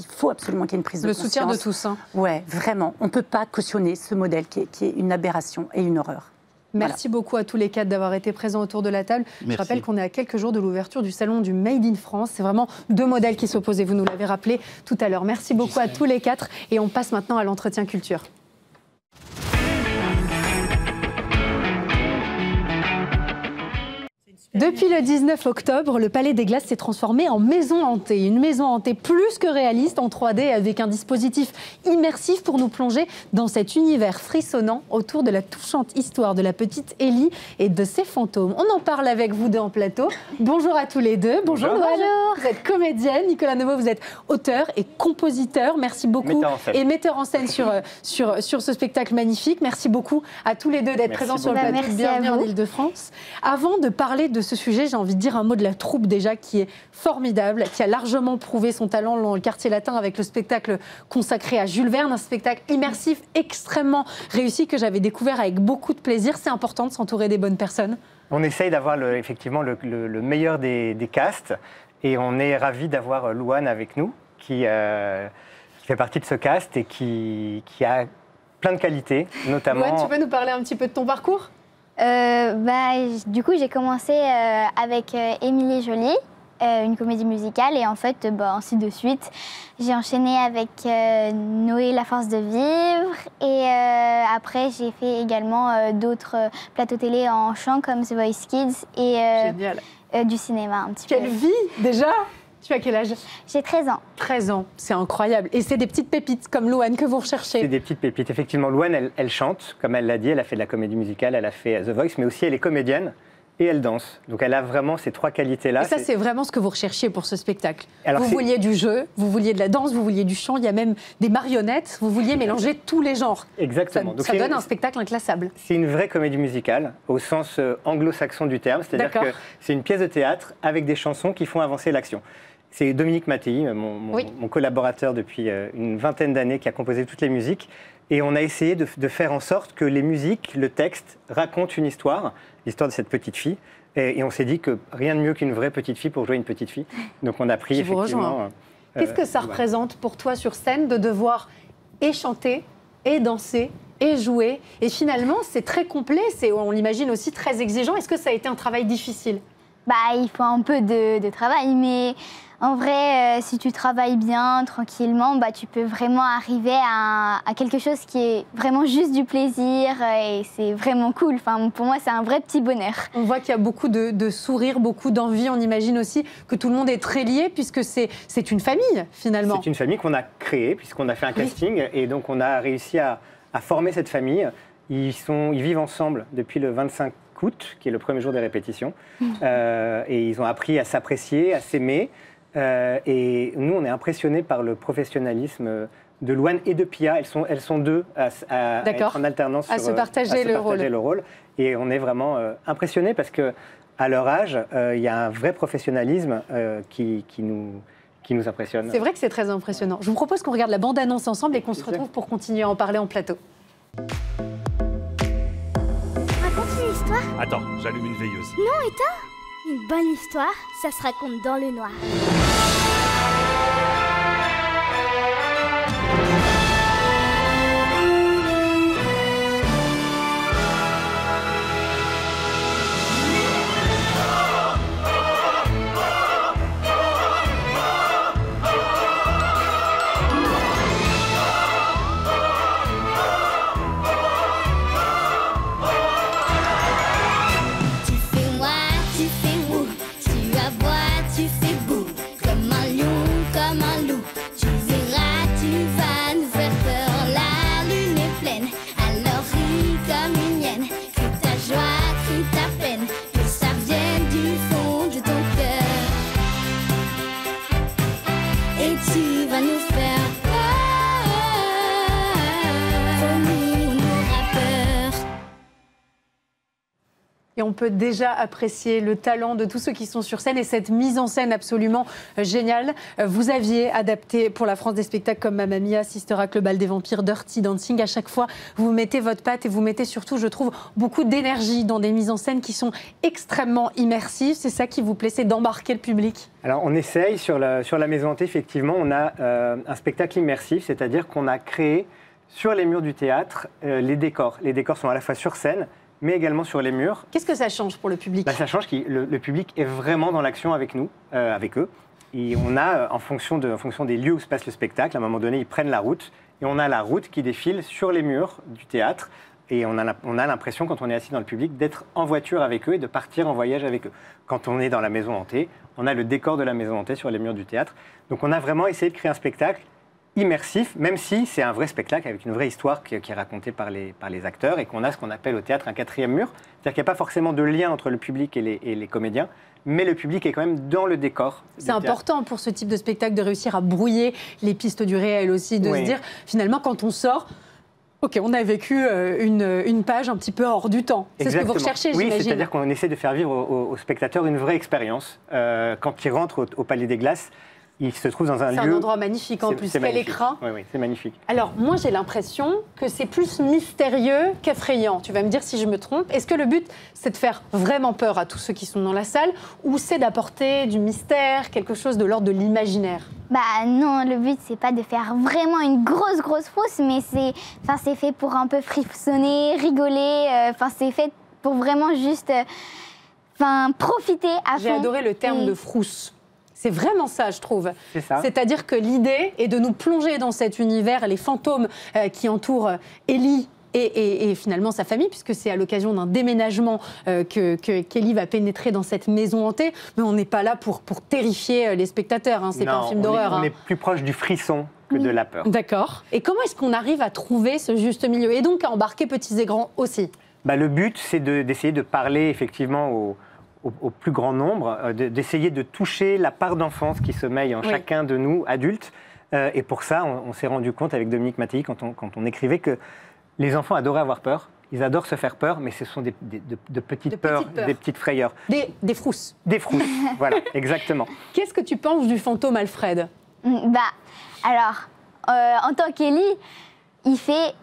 S2: faut absolument qu'il y ait une prise de conscience.
S1: Le soutien de tous.
S2: Ouais, vraiment. On ne peut pas cautionner ce modèle qui est une aberration et une horreur.
S1: Merci beaucoup à tous les 4 d'avoir été présents autour de la table. Merci. Je rappelle qu'on est à quelques jours de l'ouverture du salon du Made in France. C'est vraiment 2 modèles qui s'opposent, et vous nous l'avez rappelé tout à l'heure. Merci beaucoup à tous les 4 et on passe maintenant à l'entretien culture. Depuis le 19 octobre, le Palais des Glaces s'est transformé en maison hantée. Une maison hantée plus que réaliste en 3D, avec un dispositif immersif pour nous plonger dans cet univers frissonnant autour de la touchante histoire de la petite Ellie et de ses fantômes. On en parle avec vous deux en plateau. Bonjour à tous les deux. Bonjour Noël. Bonjour. Vous êtes comédienne. Nicolas Neveu, vous êtes auteur et compositeur. Merci beaucoup. Metteur en scène sur ce spectacle magnifique. Merci beaucoup à tous les deux d'être présents sur le plateau de Bienvenue en Ile-de-France. Avant de parler de ce sujet, j'ai envie de dire un mot de la troupe déjà qui est formidable, qui a largement prouvé son talent dans le quartier latin avec le spectacle consacré à Jules Verne, un spectacle immersif extrêmement réussi que j'avais découvert avec beaucoup de plaisir. C'est important de s'entourer des bonnes personnes.
S13: On essaye d'avoir effectivement le meilleur des castes, et on est ravis d'avoir Louane avec nous qui fait partie de ce cast et qui a plein de qualités, notamment...
S1: Louane, tu peux nous parler un petit peu de ton parcours ?
S14: Du coup, j'ai commencé avec Émilie Joly, une comédie musicale, et en fait, ainsi de suite. J'ai enchaîné avec Noé, La Force de Vivre, et après, j'ai fait également d'autres plateaux télé en chant comme The Voice Kids et du cinéma un petit peu.
S1: Quelle vie déjà! Tu as quel âge?
S14: J'ai 13 ans.
S1: 13 ans, c'est incroyable. Et c'est des petites pépites comme Louane que vous recherchez?
S13: C'est des petites pépites. Effectivement, Louane, elle chante, comme elle l'a dit, elle a fait de la comédie musicale, elle a fait The Voice, mais aussi elle est comédienne et elle danse. Donc elle a vraiment ces 3 qualités-là.
S1: Et ça, c'est vraiment ce que vous recherchiez pour ce spectacle.
S13: Alors,
S1: vous vouliez du jeu, vous vouliez de la danse, vous vouliez du chant, il y a même des marionnettes, vous vouliez mélanger tous les genres.
S13: Exactement.
S1: Ça donne un spectacle inclassable.
S13: C'est une vraie comédie musicale, au sens anglo-saxon du terme, c'est-à-dire que c'est une pièce de théâtre avec des chansons qui font avancer l'action. C'est Dominique Mattei, mon collaborateur depuis une vingtaine d'années, qui a composé toutes les musiques. Et on a essayé de faire en sorte que les musiques, le texte, racontent une histoire, l'histoire de cette petite fille. Et on s'est dit que rien de mieux qu'une vraie petite fille pour jouer une petite fille. Donc on a pris effectivement...
S1: Qu'est-ce que ça représente pour toi sur scène de devoir et chanter et danser et jouer. Et finalement, c'est très complet, on l'imagine aussi très exigeant. Est-ce que ça a été un travail difficile?
S14: Il faut un peu de travail, mais en vrai, si tu travailles bien, tranquillement, tu peux vraiment arriver à quelque chose qui est vraiment juste du plaisir et c'est vraiment cool. Enfin, pour moi, c'est un vrai petit bonheur.
S1: On voit qu'il y a beaucoup de sourires, beaucoup d'envie. On imagine aussi que tout le monde est très lié puisque c'est une famille, finalement.
S13: C'est une famille qu'on a créée puisqu'on a fait un casting et donc on a réussi à former cette famille. Ils vivent ensemble depuis le 25 août, qui est le premier jour des répétitions. Et ils ont appris à s'apprécier, à s'aimer. Et nous, on est impressionnés par le professionnalisme de Louane et de Pia. Elles sont deux à être en alternance,
S1: à se partager le rôle.
S13: Et on est vraiment impressionnés parce qu'à leur âge, il y a un vrai professionnalisme qui nous impressionne.
S1: C'est vrai que c'est très impressionnant. Je vous propose qu'on regarde la bande-annonce ensemble et qu'on se retrouve pour continuer à en parler en plateau.
S15: Raconte une histoire.
S16: Attends, j'allume une veilleuse.
S15: Non, éteins. Une bonne histoire, ça se raconte dans le noir.
S1: Et on peut déjà apprécier le talent de tous ceux qui sont sur scène et cette mise en scène absolument géniale. Vous aviez adapté pour la France des spectacles comme Mamma Mia, Sister Act, Le Bal des Vampires, Dirty Dancing. À chaque fois, vous mettez votre patte et vous mettez surtout, je trouve, beaucoup d'énergie dans des mises en scène qui sont extrêmement immersives. C'est ça qui vous plaît, c'est d'embarquer le public?
S13: Alors on essaye, sur la Maison Hantée, effectivement, on a un spectacle immersif, c'est-à-dire qu'on a créé sur les murs du théâtre les décors. Les décors sont à la fois sur scène, mais également sur les murs.
S1: Qu'est-ce que ça change pour le public?
S13: Ça change que le public est vraiment dans l'action avec nous, avec eux. Et on a, en fonction des lieux où se passe le spectacle, à un moment donné, ils prennent la route. Et on a la route qui défile sur les murs du théâtre. Et on a l'impression, quand on est assis dans le public, d'être en voiture avec eux et de partir en voyage avec eux. Quand on est dans la Maison Hantée, on a le décor de la Maison Hantée sur les murs du théâtre. Donc on a vraiment essayé de créer un spectacle immersif, même si c'est un vrai spectacle avec une vraie histoire qui est racontée par les acteurs et qu'on a ce qu'on appelle au théâtre un quatrième mur. C'est-à-dire qu'il n'y a pas forcément de lien entre le public et les comédiens, mais le public est quand même dans le décor.
S1: C'est important pour ce type de spectacle de réussir à brouiller les pistes du réel aussi, de se dire finalement quand on sort, ok, on a vécu une page un petit peu hors du temps. C'est ce que vous recherchez, j'imagine.
S13: Oui, c'est-à-dire qu'on essaie de faire vivre aux spectateurs une vraie expérience. Quand ils rentrent au Palais des Glaces, il se trouve dans un lieu...
S1: C'est un endroit magnifique en plus, quel écran.
S13: Oui, c'est magnifique.
S1: Alors, moi, j'ai l'impression que c'est plus mystérieux qu'effrayant. Tu vas me dire si je me trompe. Est-ce que le but, c'est de faire vraiment peur à tous ceux qui sont dans la salle ou c'est d'apporter du mystère, quelque chose de l'ordre de l'imaginaire?
S14: Non, le but, c'est pas de faire vraiment une grosse frousse, mais c'est fait pour un peu frissonner, rigoler. C'est fait pour vraiment juste profiter à fond.
S1: J'ai adoré le terme de frousse. C'est vraiment ça, je trouve.
S13: C'est ça.
S1: C'est-à-dire que l'idée est de nous plonger dans cet univers, les fantômes qui entourent Ellie et finalement sa famille, puisque c'est à l'occasion d'un déménagement qu'Ellie va pénétrer dans cette maison hantée. Mais on n'est pas là pour terrifier les spectateurs, hein. C'est pas un film d'horreur.
S13: On est plus proche du frisson que de la peur.
S1: D'accord. Et comment est-ce qu'on arrive à trouver ce juste milieu et donc à embarquer petits et grands aussi?
S13: Le but, c'est d'essayer de parler effectivement au plus grand nombre, d'essayer de toucher la part d'enfance qui sommeille en chacun de nous, adultes. Et pour ça, on s'est rendu compte avec Dominique Mattei, quand on écrivait, que les enfants adoraient avoir peur. Ils adorent se faire peur, mais ce sont de petites peurs, des petites frayeurs.
S1: Des frousses.
S13: Des frousses, voilà, exactement.
S1: Qu'est-ce que tu penses du fantôme Alfred?
S14: Alors, en tant qu'Ellie, il fait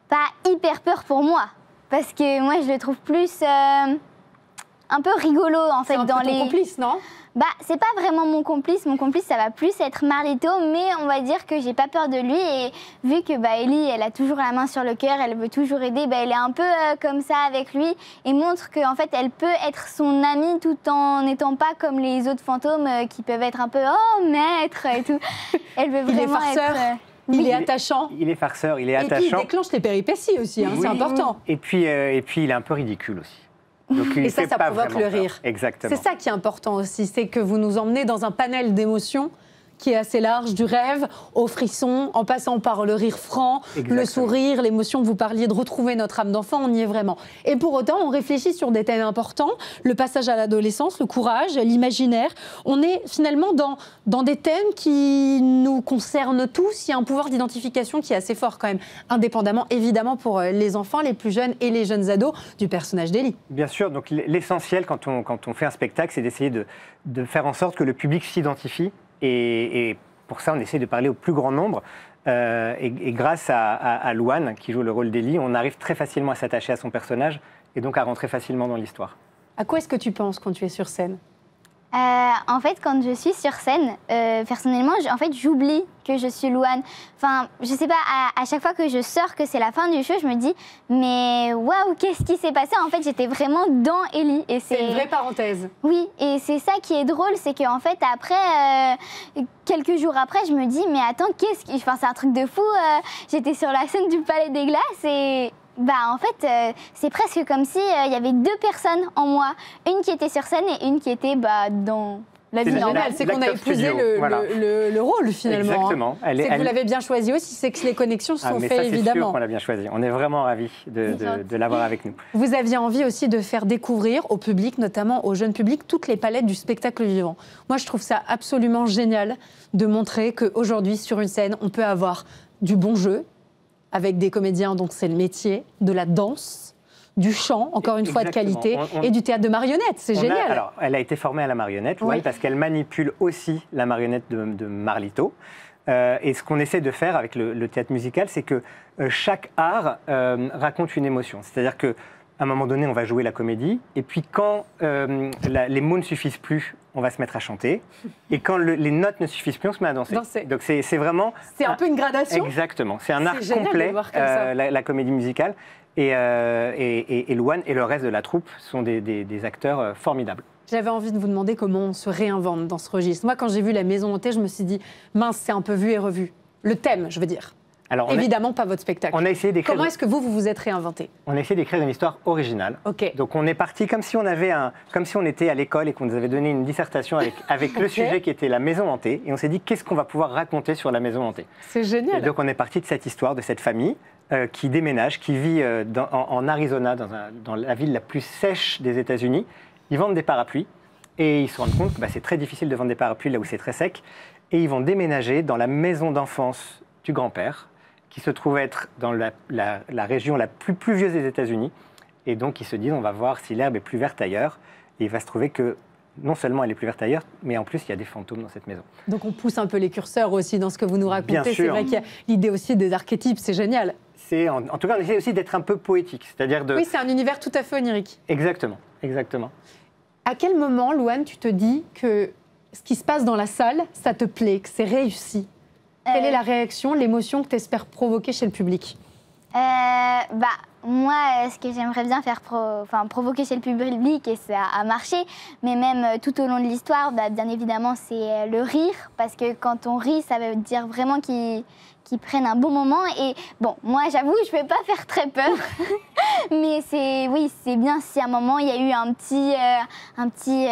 S14: pas hyper peur pour moi. Parce que moi, je le trouve plus... un peu rigolo en fait.
S1: C'est un peu ton complice, non?
S14: Bah, c'est pas vraiment mon complice. Mon complice, ça va plus être Marlito, mais on va dire que j'ai pas peur de lui. Et vu que Ellie, elle a toujours la main sur le cœur, elle veut toujours aider, elle est un peu comme ça avec lui et montre qu'en fait, elle peut être son amie tout en n'étant pas comme les autres fantômes qui peuvent être un peu oh maître et tout. Elle veut vraiment
S1: il est farceur. Il est attachant.
S13: Il est farceur, il est attachant.
S1: Et puis il déclenche les péripéties aussi, c'est important.
S13: Et puis il est un peu ridicule aussi. Donc,
S1: et ça provoque le rire.
S13: Exactement.
S1: C'est ça qui est important aussi, c'est que vous nous emmenez dans un panel d'émotions qui est assez large, du rêve au frisson, en passant par le rire franc, le sourire, l'émotion. Vous parliez de retrouver notre âme d'enfant, on y est vraiment. Et pour autant, on réfléchit sur des thèmes importants, le passage à l'adolescence, le courage, l'imaginaire. On est finalement dans des thèmes qui nous concernent tous. Il y a un pouvoir d'identification qui est assez fort quand même, indépendamment évidemment pour les enfants, les plus jeunes et les jeunes ados du personnage d'Ellie.
S13: Bien sûr, donc l'essentiel quand on fait un spectacle, c'est d'essayer de faire en sorte que le public s'identifie. Et pour ça, on essaie de parler au plus grand nombre. Et grâce à Louane, qui joue le rôle d'Ellie, on arrive très facilement à s'attacher à son personnage et donc à rentrer facilement dans l'histoire.
S1: À quoi est-ce que tu penses quand tu es sur scène ?
S14: En fait, quand je suis sur scène, personnellement, j'oublie que je suis Louane. Enfin, je sais pas, à chaque fois que je sors, que c'est la fin du show, je me dis, mais waouh, qu'est-ce qui s'est passé? En fait, j'étais vraiment dans Ellie.
S1: C'est une vraie parenthèse.
S14: Oui, et c'est ça qui est drôle, c'est qu'en fait, après, quelques jours après, je me dis, mais attends, c'est un truc de fou. J'étais sur la scène du Palais des Glaces et... en fait, c'est presque comme si il y avait deux personnes en moi. Une qui était sur scène et une qui était dans la vie normale.
S1: C'est qu'on a épousé le rôle finalement.
S13: Exactement.
S1: C'est que vous l'avez bien choisi aussi, c'est que les connexions se sont faites évidemment.
S13: C'est sûr qu'on l'a bien choisi. On est vraiment ravis de l'avoir avec nous.
S1: Vous aviez envie aussi de faire découvrir au public, notamment au jeune public, toutes les palettes du spectacle vivant. Moi, je trouve ça absolument génial de montrer qu'aujourd'hui, sur une scène, on peut avoir du bon jeu, avec des comédiens, donc c'est le métier, de la danse, du chant, encore une fois de qualité, et du théâtre de marionnettes, c'est génial.
S13: Alors, elle a été formée à la marionnette, parce qu'elle manipule aussi la marionnette de Marlito. Et ce qu'on essaie de faire avec le théâtre musical, c'est que chaque art raconte une émotion. C'est-à-dire qu'à un moment donné, on va jouer la comédie, et puis quand les mots ne suffisent plus, on va se mettre à chanter. Et quand les notes ne suffisent plus, on se met à danser. Donc c'est vraiment...
S1: C'est un peu une gradation.
S13: Exactement. C'est un art complet, la comédie musicale. Et Louane et le reste de la troupe sont des acteurs formidables.
S1: J'avais envie de vous demander comment on se réinvente dans ce registre. Moi, quand j'ai vu La Maison hantée, je me suis dit, mince, c'est un peu vu et revu. Le thème, je veux dire. Alors, évidemment, pas votre spectacle.
S13: On a essayé d'écrire.
S1: Comment est-ce que vous vous êtes réinventé?
S13: On a essayé d'écrire une histoire originale. Donc on est parti comme si on était à l'école et qu'on nous avait donné une dissertation avec le sujet qui était la maison hantée. Et on s'est dit, qu'est-ce qu'on va pouvoir raconter sur la maison hantée?
S1: C'est génial.
S13: Et donc on est parti de cette histoire, de cette famille qui déménage, qui vit en Arizona, dans la ville la plus sèche des États-Unis. Ils vendent des parapluies et ils se rendent compte que c'est très difficile de vendre des parapluies là où c'est très sec. Et ils vont déménager dans la maison d'enfance du grand-père, qui se trouve être dans la région la plus pluvieuse des États-Unis. Et donc, ils se disent, on va voir si l'herbe est plus verte ailleurs. Et il va se trouver que non seulement elle est plus verte ailleurs, mais en plus, il y a des fantômes dans cette maison.
S1: Donc, on pousse un peu les curseurs aussi dans ce que vous nous racontez.
S13: Bien sûr.
S1: C'est vrai qu'il y a l'idée aussi des archétypes, c'est génial.
S13: En tout cas, on essaie aussi d'être un peu poétique. C'est-à-dire
S1: Oui, c'est un univers tout à fait onirique.
S13: Exactement, exactement.
S1: À quel moment, Louane, tu te dis que ce qui se passe dans la salle, ça te plaît, que c'est réussi? Quelle est la réaction, l'émotion que tu espères provoquer chez le public?
S14: Moi, ce que j'aimerais bien faire provoquer chez le public, et ça a marché, mais même tout au long de l'histoire, bien évidemment, c'est le rire, parce que quand on rit, ça veut dire vraiment qu'ils prennent un bon moment. Et bon, moi, j'avoue, je ne vais pas faire très peur, mais c'est bien si à un moment, il y a eu un petit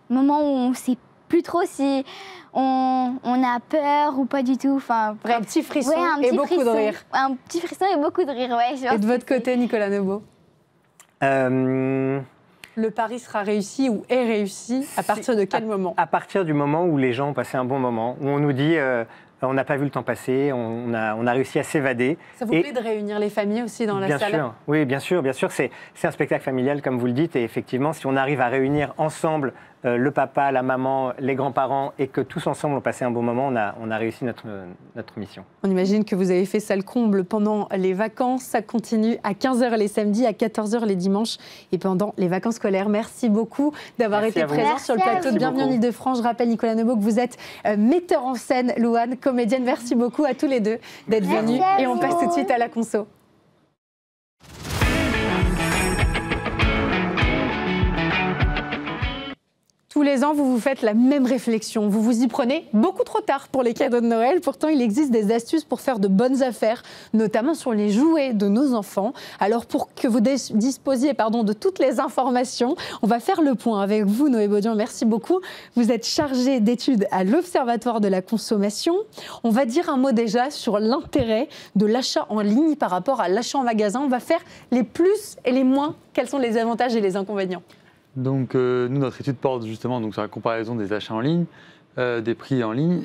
S14: moment où on ne sait plus trop si on a peur ou pas du tout. Enfin, bref.
S1: Un petit frisson et beaucoup de rire.
S14: Un petit frisson et beaucoup de rire,
S1: Et de votre côté, Nicolas Nebaud Le pari sera réussi ou est réussi à partir de quel moment?
S13: À partir du moment où les gens ont passé un bon moment, où on nous dit on n'a pas vu le temps passer, on a réussi à s'évader.
S1: Ça vous plaît de réunir les familles aussi dans la salle?
S13: Bien sûr, oui, bien sûr. C'est un spectacle familial, comme vous le dites, et effectivement, si on arrive à réunir ensemble le papa, la maman, les grands-parents, et que tous ensemble ont passé un bon moment, on a réussi notre mission.
S1: On imagine que vous avez fait ça le comble pendant les vacances. Ça continue à 15h les samedis, à 14h les dimanches et pendant les vacances scolaires. Merci beaucoup d'avoir été présent sur le plateau de Bienvenue en Ile-de-France. Je rappelle, Nicolas Nebaud, que vous êtes metteur en scène, Louane, comédienne. Merci beaucoup à tous les deux d'être venus. Et on passe tout de suite à la conso. Tous les ans, vous vous faites la même réflexion. Vous vous y prenez beaucoup trop tard pour les cadeaux de Noël. Pourtant, il existe des astuces pour faire de bonnes affaires, notamment sur les jouets de nos enfants. Alors, pour que vous disposiez de toutes les informations, on va faire le point avec vous, Noé Baudian. Merci beaucoup. Vous êtes chargé d'études à l'Observatoire de la consommation. On va dire un mot déjà sur l'intérêt de l'achat en ligne par rapport à l'achat en magasin. On va faire les plus et les moins. Quels sont les avantages et les inconvénients ?
S16: Donc, nous, notre étude porte justement sur la comparaison des achats en ligne, des prix en ligne.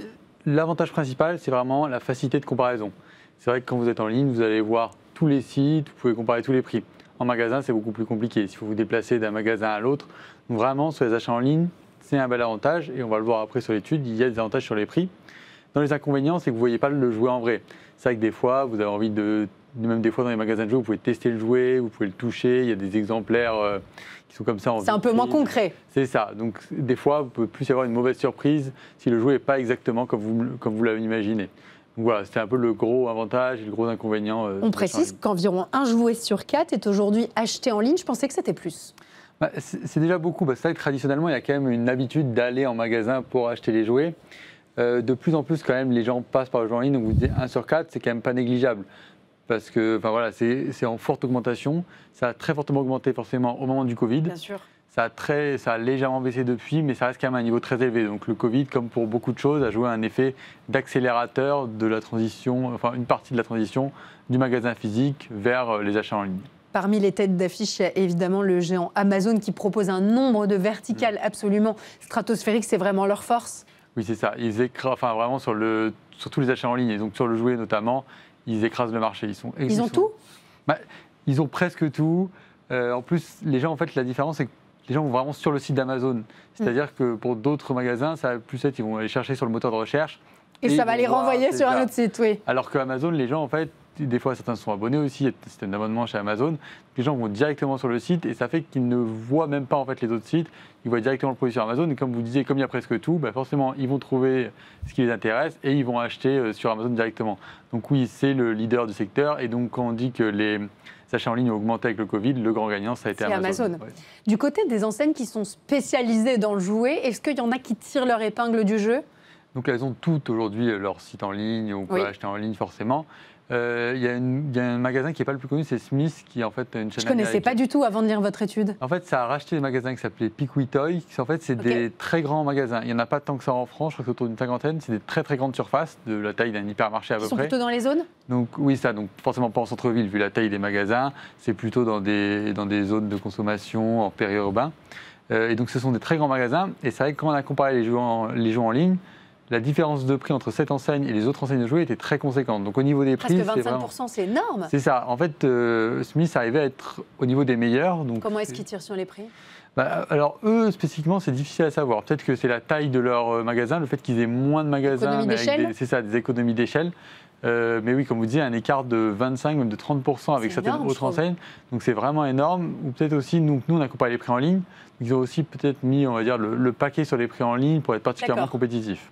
S16: L'avantage principal, c'est vraiment la facilité de comparaison. C'est vrai que quand vous êtes en ligne, vous allez voir tous les sites, vous pouvez comparer tous les prix. En magasin, c'est beaucoup plus compliqué. Il faut vous déplacer d'un magasin à l'autre. Donc, vraiment, sur les achats en ligne, c'est un bel avantage. Et on va le voir après sur l'étude, il y a des avantages sur les prix. Dans les inconvénients, c'est que vous ne voyez pas le jouet en vrai. C'est vrai que des fois, vous avez envie même des fois dans les magasins de jouets, vous pouvez tester le jouet, vous pouvez le toucher. Il y a des exemplaires qui sont comme ça.
S1: C'est un peu moins concret.
S16: C'est ça. Donc des fois, vous pouvez plus y avoir une mauvaise surprise si le jouet n'est pas exactement comme vous l'avez imaginé. Donc voilà, c'était un peu le gros avantage et le gros inconvénient.
S1: On précise qu'environ 1 jouet sur 4 est aujourd'hui acheté en ligne. Je pensais que c'était plus.
S16: C'est déjà beaucoup. C'est vrai que traditionnellement, il y a quand même une habitude d'aller en magasin pour acheter les jouets. De plus en plus, quand même, les gens passent par le jouet en ligne. Donc vous dites 1 sur 4, c'est quand même pas négligeable. Parce que c'est en forte augmentation. Ça a très fortement augmenté forcément au moment du Covid.
S1: Bien sûr.
S16: Ça a légèrement baissé depuis, mais ça reste quand même à un niveau très élevé. Donc le Covid, comme pour beaucoup de choses, a joué un effet d'accélérateur de la transition, enfin une partie de la transition du magasin physique vers les achats en ligne.
S1: Parmi les têtes d'affiche, il y a évidemment le géant Amazon qui propose un nombre de verticales absolument stratosphériques. C'est vraiment leur force.
S16: Oui, c'est ça. Ils écrasent, vraiment sur tous les achats en ligne, et donc sur le jouet notamment, ils écrasent le marché.
S1: Ils ont tout ?
S16: Ils ont presque tout. En plus, les gens, en fait, la différence, c'est que les gens vont vraiment sur le site d'Amazon. C'est-à-dire que pour d'autres magasins, ça va plus être, ils vont aller chercher sur le moteur de recherche.
S1: Et ça va les renvoyer sur un autre site, oui.
S16: Alors qu'Amazon, les gens, en fait, des fois, certains sont abonnés aussi, il y a un système d'abonnement chez Amazon. Les gens vont directement sur le site et ça fait qu'ils ne voient même pas en fait les autres sites. Ils voient directement le produit sur Amazon et comme vous disiez, comme il y a presque tout, forcément, ils vont trouver ce qui les intéresse et ils vont acheter sur Amazon directement. Donc oui, c'est le leader du secteur et donc quand on dit que les achats en ligne ont augmenté avec le Covid, le grand gagnant, ça a été Amazon.
S1: Ouais. Du côté des enseignes qui sont spécialisées dans le jouet, est-ce qu'il y en a qui tirent leur épingle du jeu ?
S16: Donc elles ont toutes aujourd'hui leur site en ligne, on peut acheter en ligne forcément. Il y a un magasin qui n'est pas le plus connu, c'est Smith, qui est en fait une chaîne.
S1: Je ne connaissais pas du tout avant de lire votre étude.
S16: En fait, ça a racheté des magasins qui s'appelaient Pick-We-Toy. En fait, c'est des très grands magasins. Il n'y en a pas tant que ça en France, je crois que c'est autour d'une 50aine. C'est des très très grandes surfaces, de la taille d'un hypermarché à peu près.
S1: Ils sont plutôt dans les zones ?
S16: Donc oui, donc forcément pas en centre-ville vu la taille des magasins. C'est plutôt dans des zones de consommation en périurbain. Et donc ce sont des très grands magasins. Et c'est vrai que quand on a comparé les jouets en ligne, la différence de prix entre cette enseigne et les autres enseignes de jouets était très conséquente. Donc au niveau des prix,
S1: presque 25%, c'est énorme.
S16: C'est ça. En fait, Smith arrivait à être au niveau des meilleurs. Donc
S1: comment est-ce qu'ils tirent sur les prix ?
S16: Alors eux, spécifiquement, c'est difficile à savoir. Peut-être que c'est la taille de leur magasin, le fait qu'ils aient moins de magasins, c'est ça, des économies d'échelle. Mais oui, comme vous disiez, un écart de 25, même de 30% avec certaines autres enseignes. Donc c'est vraiment énorme. Ou peut-être aussi, nous on a comparé les prix en ligne. Ils ont aussi peut-être mis, on va dire, le paquet sur les prix en ligne pour être particulièrement compétitifs.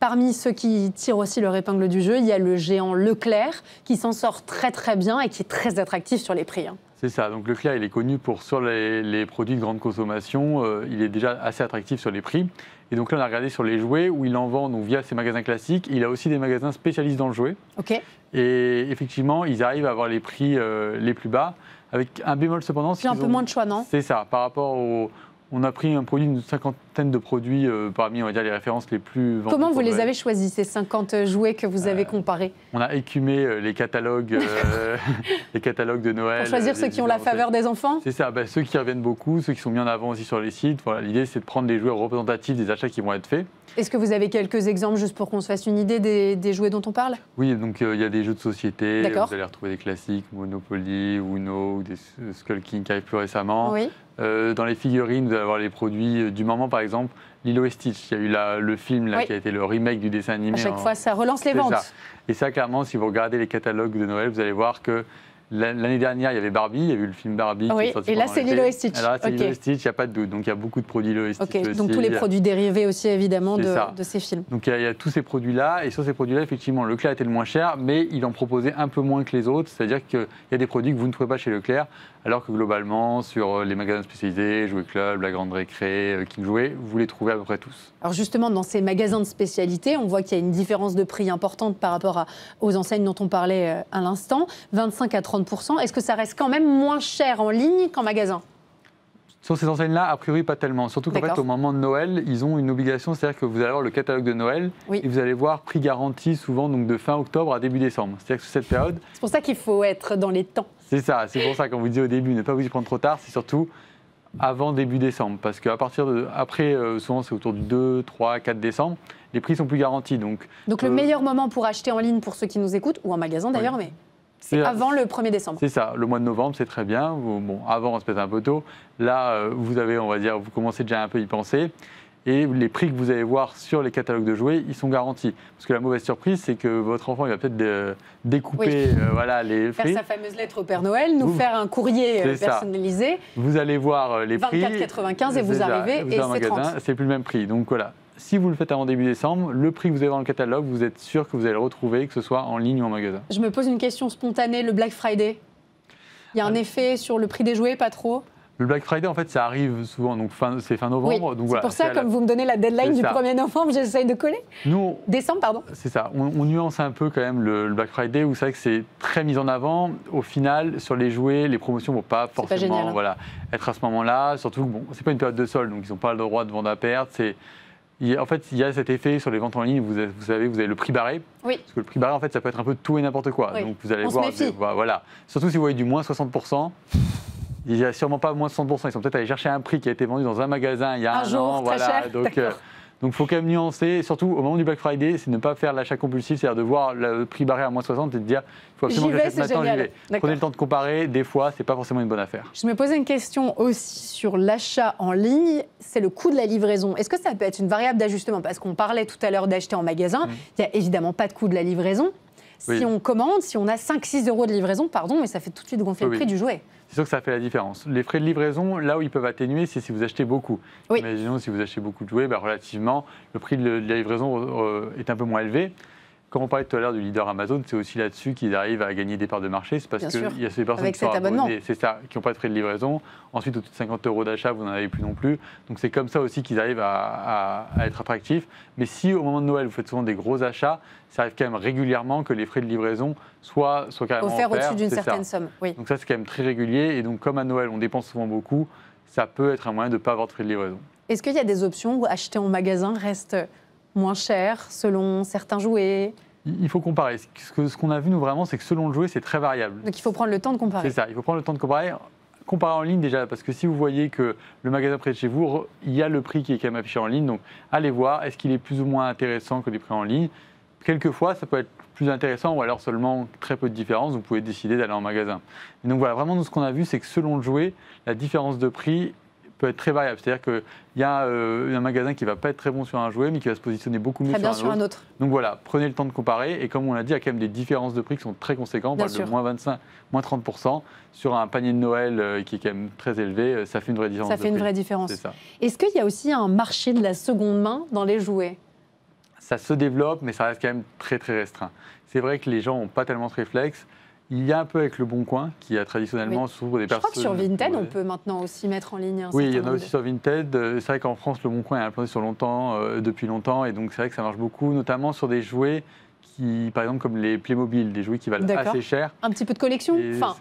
S16: Parmi ceux qui tirent aussi leur épingle du jeu, il y a le géant Leclerc qui s'en sort très très bien et qui est très attractif sur les prix. C'est ça, donc Leclerc il est connu sur les produits de grande consommation, il est déjà assez attractif sur les prix. Et donc là on a regardé sur les jouets où il en vend donc, via ses magasins classiques. Il a aussi des magasins spécialisés dans le jouet. Okay. Et effectivement ils arrivent à avoir les prix les plus bas avec un bémol cependant.
S1: Puis un peu moins de choix, non ?
S16: C'est ça, par rapport au... On a pris un produit, une cinquantaine de produits parmi, on va dire, les références les plus vendues.
S1: Comment vous les avez choisis, ces 50 jouets que vous avez comparés ?
S16: On a écumé les catalogues de Noël.
S1: Pour choisir ceux qui ont la faveur des enfants ?
S16: C'est ça, ceux qui reviennent beaucoup, ceux qui sont mis en avant aussi sur les sites. Voilà, l'idée, c'est de prendre des jouets représentatifs des achats qui vont être faits.
S1: Est-ce que vous avez quelques exemples, juste pour qu'on se fasse une idée des jouets dont on parle ?
S16: Oui, donc il y a des jeux de société. Vous allez retrouver des classiques, Monopoly, Uno, ou des Skull King qui arrivent plus récemment.
S1: Oui.
S16: Dans les figurines, vous allez avoir les produits du moment, par exemple, Lilo et Stitch. Il y a eu le film là, qui a été le remake du dessin animé.
S1: À chaque fois, ça relance les ventes.
S16: Ça. Et ça, clairement, si vous regardez les catalogues de Noël, vous allez voir que l'année dernière, il y avait Barbie, il y a eu le film Barbie.
S1: Oui, et là, c'est Lilo et Stitch.
S16: Là, c'est Lilo et Stitch, il n'y a pas de doute. Donc, il y a beaucoup de produits Lilo et Stitch aussi.
S1: Donc, tous les produits dérivés aussi, évidemment, de ces films.
S16: Donc, il y a tous ces produits-là. Et sur ces produits-là, effectivement, Leclerc était le moins cher, mais il en proposait un peu moins que les autres. C'est-à-dire qu'il y a des produits que vous ne trouvez pas chez Leclerc, alors que globalement, sur les magasins spécialisés, Jouet Club, La Grande Récré, King Jouet, vous les trouvez à peu près tous.
S1: Alors justement, dans ces magasins de spécialité, on voit qu'il y a une différence de prix importante par rapport aux enseignes dont on parlait à l'instant, 25 à 30%. Est-ce que ça reste quand même moins cher en ligne qu'en magasin ?
S16: Sur ces enseignes-là, a priori, pas tellement. Surtout qu'en fait, au moment de Noël, ils ont une obligation, c'est-à-dire que vous allez avoir le catalogue de Noël et vous allez voir prix garanti souvent donc de fin octobre à début décembre. C'est-à-dire que sur cette période...
S1: C'est pour ça qu'il faut être dans les temps.
S16: C'est ça, c'est pour ça qu'on vous dit au début, ne pas vous y prendre trop tard, c'est surtout avant début décembre. Parce qu'à partir de... Après, souvent c'est autour du 2, 3, 4 décembre, les prix sont plus garantis. Donc
S1: le meilleur moment pour acheter en ligne pour ceux qui nous écoutent, ou en magasin d'ailleurs, mais... C'est avant le 1er décembre.
S16: C'est ça, le mois de novembre, c'est très bien. Bon, avant, on se pète un peu tôt. Là, vous avez, on va dire, vous commencez déjà un peu à y penser. Et les prix que vous allez voir sur les catalogues de jouets, ils sont garantis. Parce que la mauvaise surprise, c'est que votre enfant, il va peut-être découper les prix.
S1: Faire sa fameuse lettre au Père Noël, nous faire un courrier personnalisé.
S16: Vous allez voir les prix.
S1: 24,95 et vous arrivez et c'est 30.
S16: C'est plus le même prix. Donc voilà. Si vous le faites avant début décembre, le prix que vous avez dans le catalogue, vous êtes sûr que vous allez le retrouver, que ce soit en ligne ou en magasin.
S1: Je me pose une question spontanée, le Black Friday. Il y a un effet sur le prix des jouets, pas trop ?
S16: Le Black Friday, en fait, ça arrive souvent, donc c'est fin novembre.
S1: Oui, c'est pour ça, comme vous me donnez la deadline du 1er novembre, j'essaye de coller. Décembre, pardon.
S16: C'est ça. On nuance un peu quand même le Black Friday, où c'est vrai que c'est très mis en avant. Au final, sur les jouets, les promotions ne vont pas forcément être à ce moment-là. Surtout que c'est pas une période de solde, donc ils n'ont pas le droit de vendre à perte. En fait, il y a cet effet sur les ventes en ligne, vous savez le prix barré.
S1: Oui.
S16: Parce que le prix barré, en fait, ça peut être un peu tout et n'importe quoi.
S1: Oui.
S16: Donc vous allez voir. Voilà. Surtout si vous voyez du moins 60%. Il n'y a sûrement pas moins de 60%. Ils sont peut-être allés chercher un prix qui a été vendu dans un magasin il y a un an.
S1: Très cher.
S16: Donc il faut quand même nuancer. Et surtout, au moment du Black Friday, c'est ne pas faire l'achat compulsif, c'est-à-dire de voir le prix barré à moins 60 et de dire il faut absolument que j'achète maintenant, j'y vais. Prenez le temps de comparer. Des fois, ce n'est pas forcément une bonne affaire. Je
S1: me posais une question aussi sur l'achat en ligne, c'est le coût de la livraison. Est-ce que ça peut être une variable d'ajustement ? Parce qu'on parlait tout à l'heure d'acheter en magasin, il n'y a évidemment pas de coût de la livraison. Si on commande, si on a 5-6 € de livraison, mais ça fait tout de suite gonfler le prix du jouet.
S16: C'est sûr que ça fait la différence. Les frais de livraison, là où ils peuvent atténuer, c'est si vous achetez beaucoup. Imaginons si vous achetez beaucoup de jouets, relativement, le prix de la livraison est un peu moins élevé. Comme on parlait tout à l'heure du leader Amazon, c'est aussi là-dessus qu'ils arrivent à gagner des parts de marché. C'est parce qu'il y a ces personnes qui n'ont pas de frais de livraison. Ensuite, au-dessus de 50 € d'achat, vous n'en avez plus non plus. Donc c'est comme ça aussi qu'ils arrivent à être attractifs. Mais si au moment de Noël, vous faites souvent des gros achats, ça arrive quand même régulièrement que les frais de livraison soient carrément offerts
S1: au-dessus d'une certaine somme. Oui.
S16: Donc ça, c'est quand même très régulier. Et donc comme à Noël, on dépense souvent beaucoup, ça peut être un moyen de ne pas avoir de frais de livraison.
S1: Est-ce qu'il y a des options où acheter en magasin reste moins cher selon certains jouets ?
S16: Il faut comparer. Ce qu'on a vu, nous, vraiment, c'est que selon le jouet, c'est très variable.
S1: Donc il faut prendre le temps de comparer.
S16: C'est ça, il faut prendre le temps de comparer. Comparer en ligne déjà, parce que si vous voyez que le magasin près de chez vous, il y a le prix qui est quand même affiché en ligne, donc allez voir, est-ce qu'il est plus ou moins intéressant que les prix en ligne ? Quelquefois, ça peut être plus intéressant ou alors seulement très peu de différence, vous pouvez décider d'aller en magasin. Et donc voilà, vraiment, nous, ce qu'on a vu, c'est que selon le jouet, la différence de prix peut être très variable. C'est-à-dire qu'il y a un magasin qui ne va pas être très bon sur un jouet, mais qui va se positionner beaucoup mieux sur un autre. Donc voilà, prenez le temps de comparer. Et comme on l'a dit, il y a quand même des différences de prix qui sont très conséquentes. On parle de moins 25, moins 30%. Sur un panier de Noël qui est quand même très élevé, ça fait une vraie différence.
S1: Ça fait une vraie différence. Est-ce qu'il y a aussi un marché de la seconde main dans les jouets ?
S16: Ça se développe, mais ça reste quand même très très restreint. C'est vrai que les gens n'ont pas tellement ce réflexe. Il y a un peu avec Le Bon Coin, qui a traditionnellement souvent des personnes...
S1: Je crois que sur Vinted, on peut maintenant aussi mettre en ligne un
S16: Oui, il y en a aussi sur Vinted. C'est vrai qu'en France, Le Bon Coin est implanté depuis longtemps, et donc c'est vrai que ça marche beaucoup, notamment sur des jouets qui, par exemple, comme les Playmobil, des jouets qui valent assez cher.
S1: Un petit peu de collection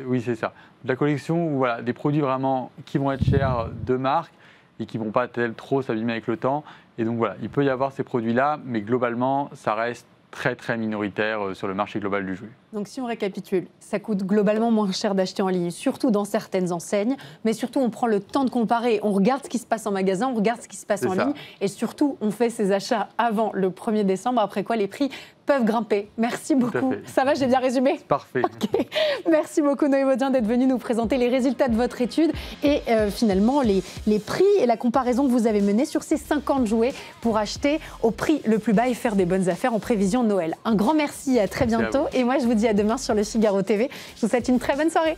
S16: Oui, c'est ça. De la collection, voilà, des produits vraiment qui vont être chers de marque, et qui ne vont pas trop s'abîmer avec le temps. Et donc voilà, il peut y avoir ces produits-là, mais globalement, ça reste très très minoritaire sur le marché global du jouet.
S1: Donc si on récapitule, ça coûte globalement moins cher d'acheter en ligne, surtout dans certaines enseignes, mais surtout on prend le temps de comparer, on regarde ce qui se passe en magasin, on regarde ce qui se passe en ligne, et surtout on fait ses achats avant le 1er décembre, après quoi les prix peuvent grimper. Merci beaucoup. Ça va, j'ai bien résumé?
S16: Parfait.
S1: Okay. Merci beaucoup Noé Vaudien d'être venu nous présenter les résultats de votre étude et finalement les prix et la comparaison que vous avez menée sur ces 50 jouets pour acheter au prix le plus bas et faire des bonnes affaires en prévision de Noël. Un grand merci, à très bientôt. Et moi, je vous dis à demain sur le Figaro TV. Je vous souhaite une très bonne soirée.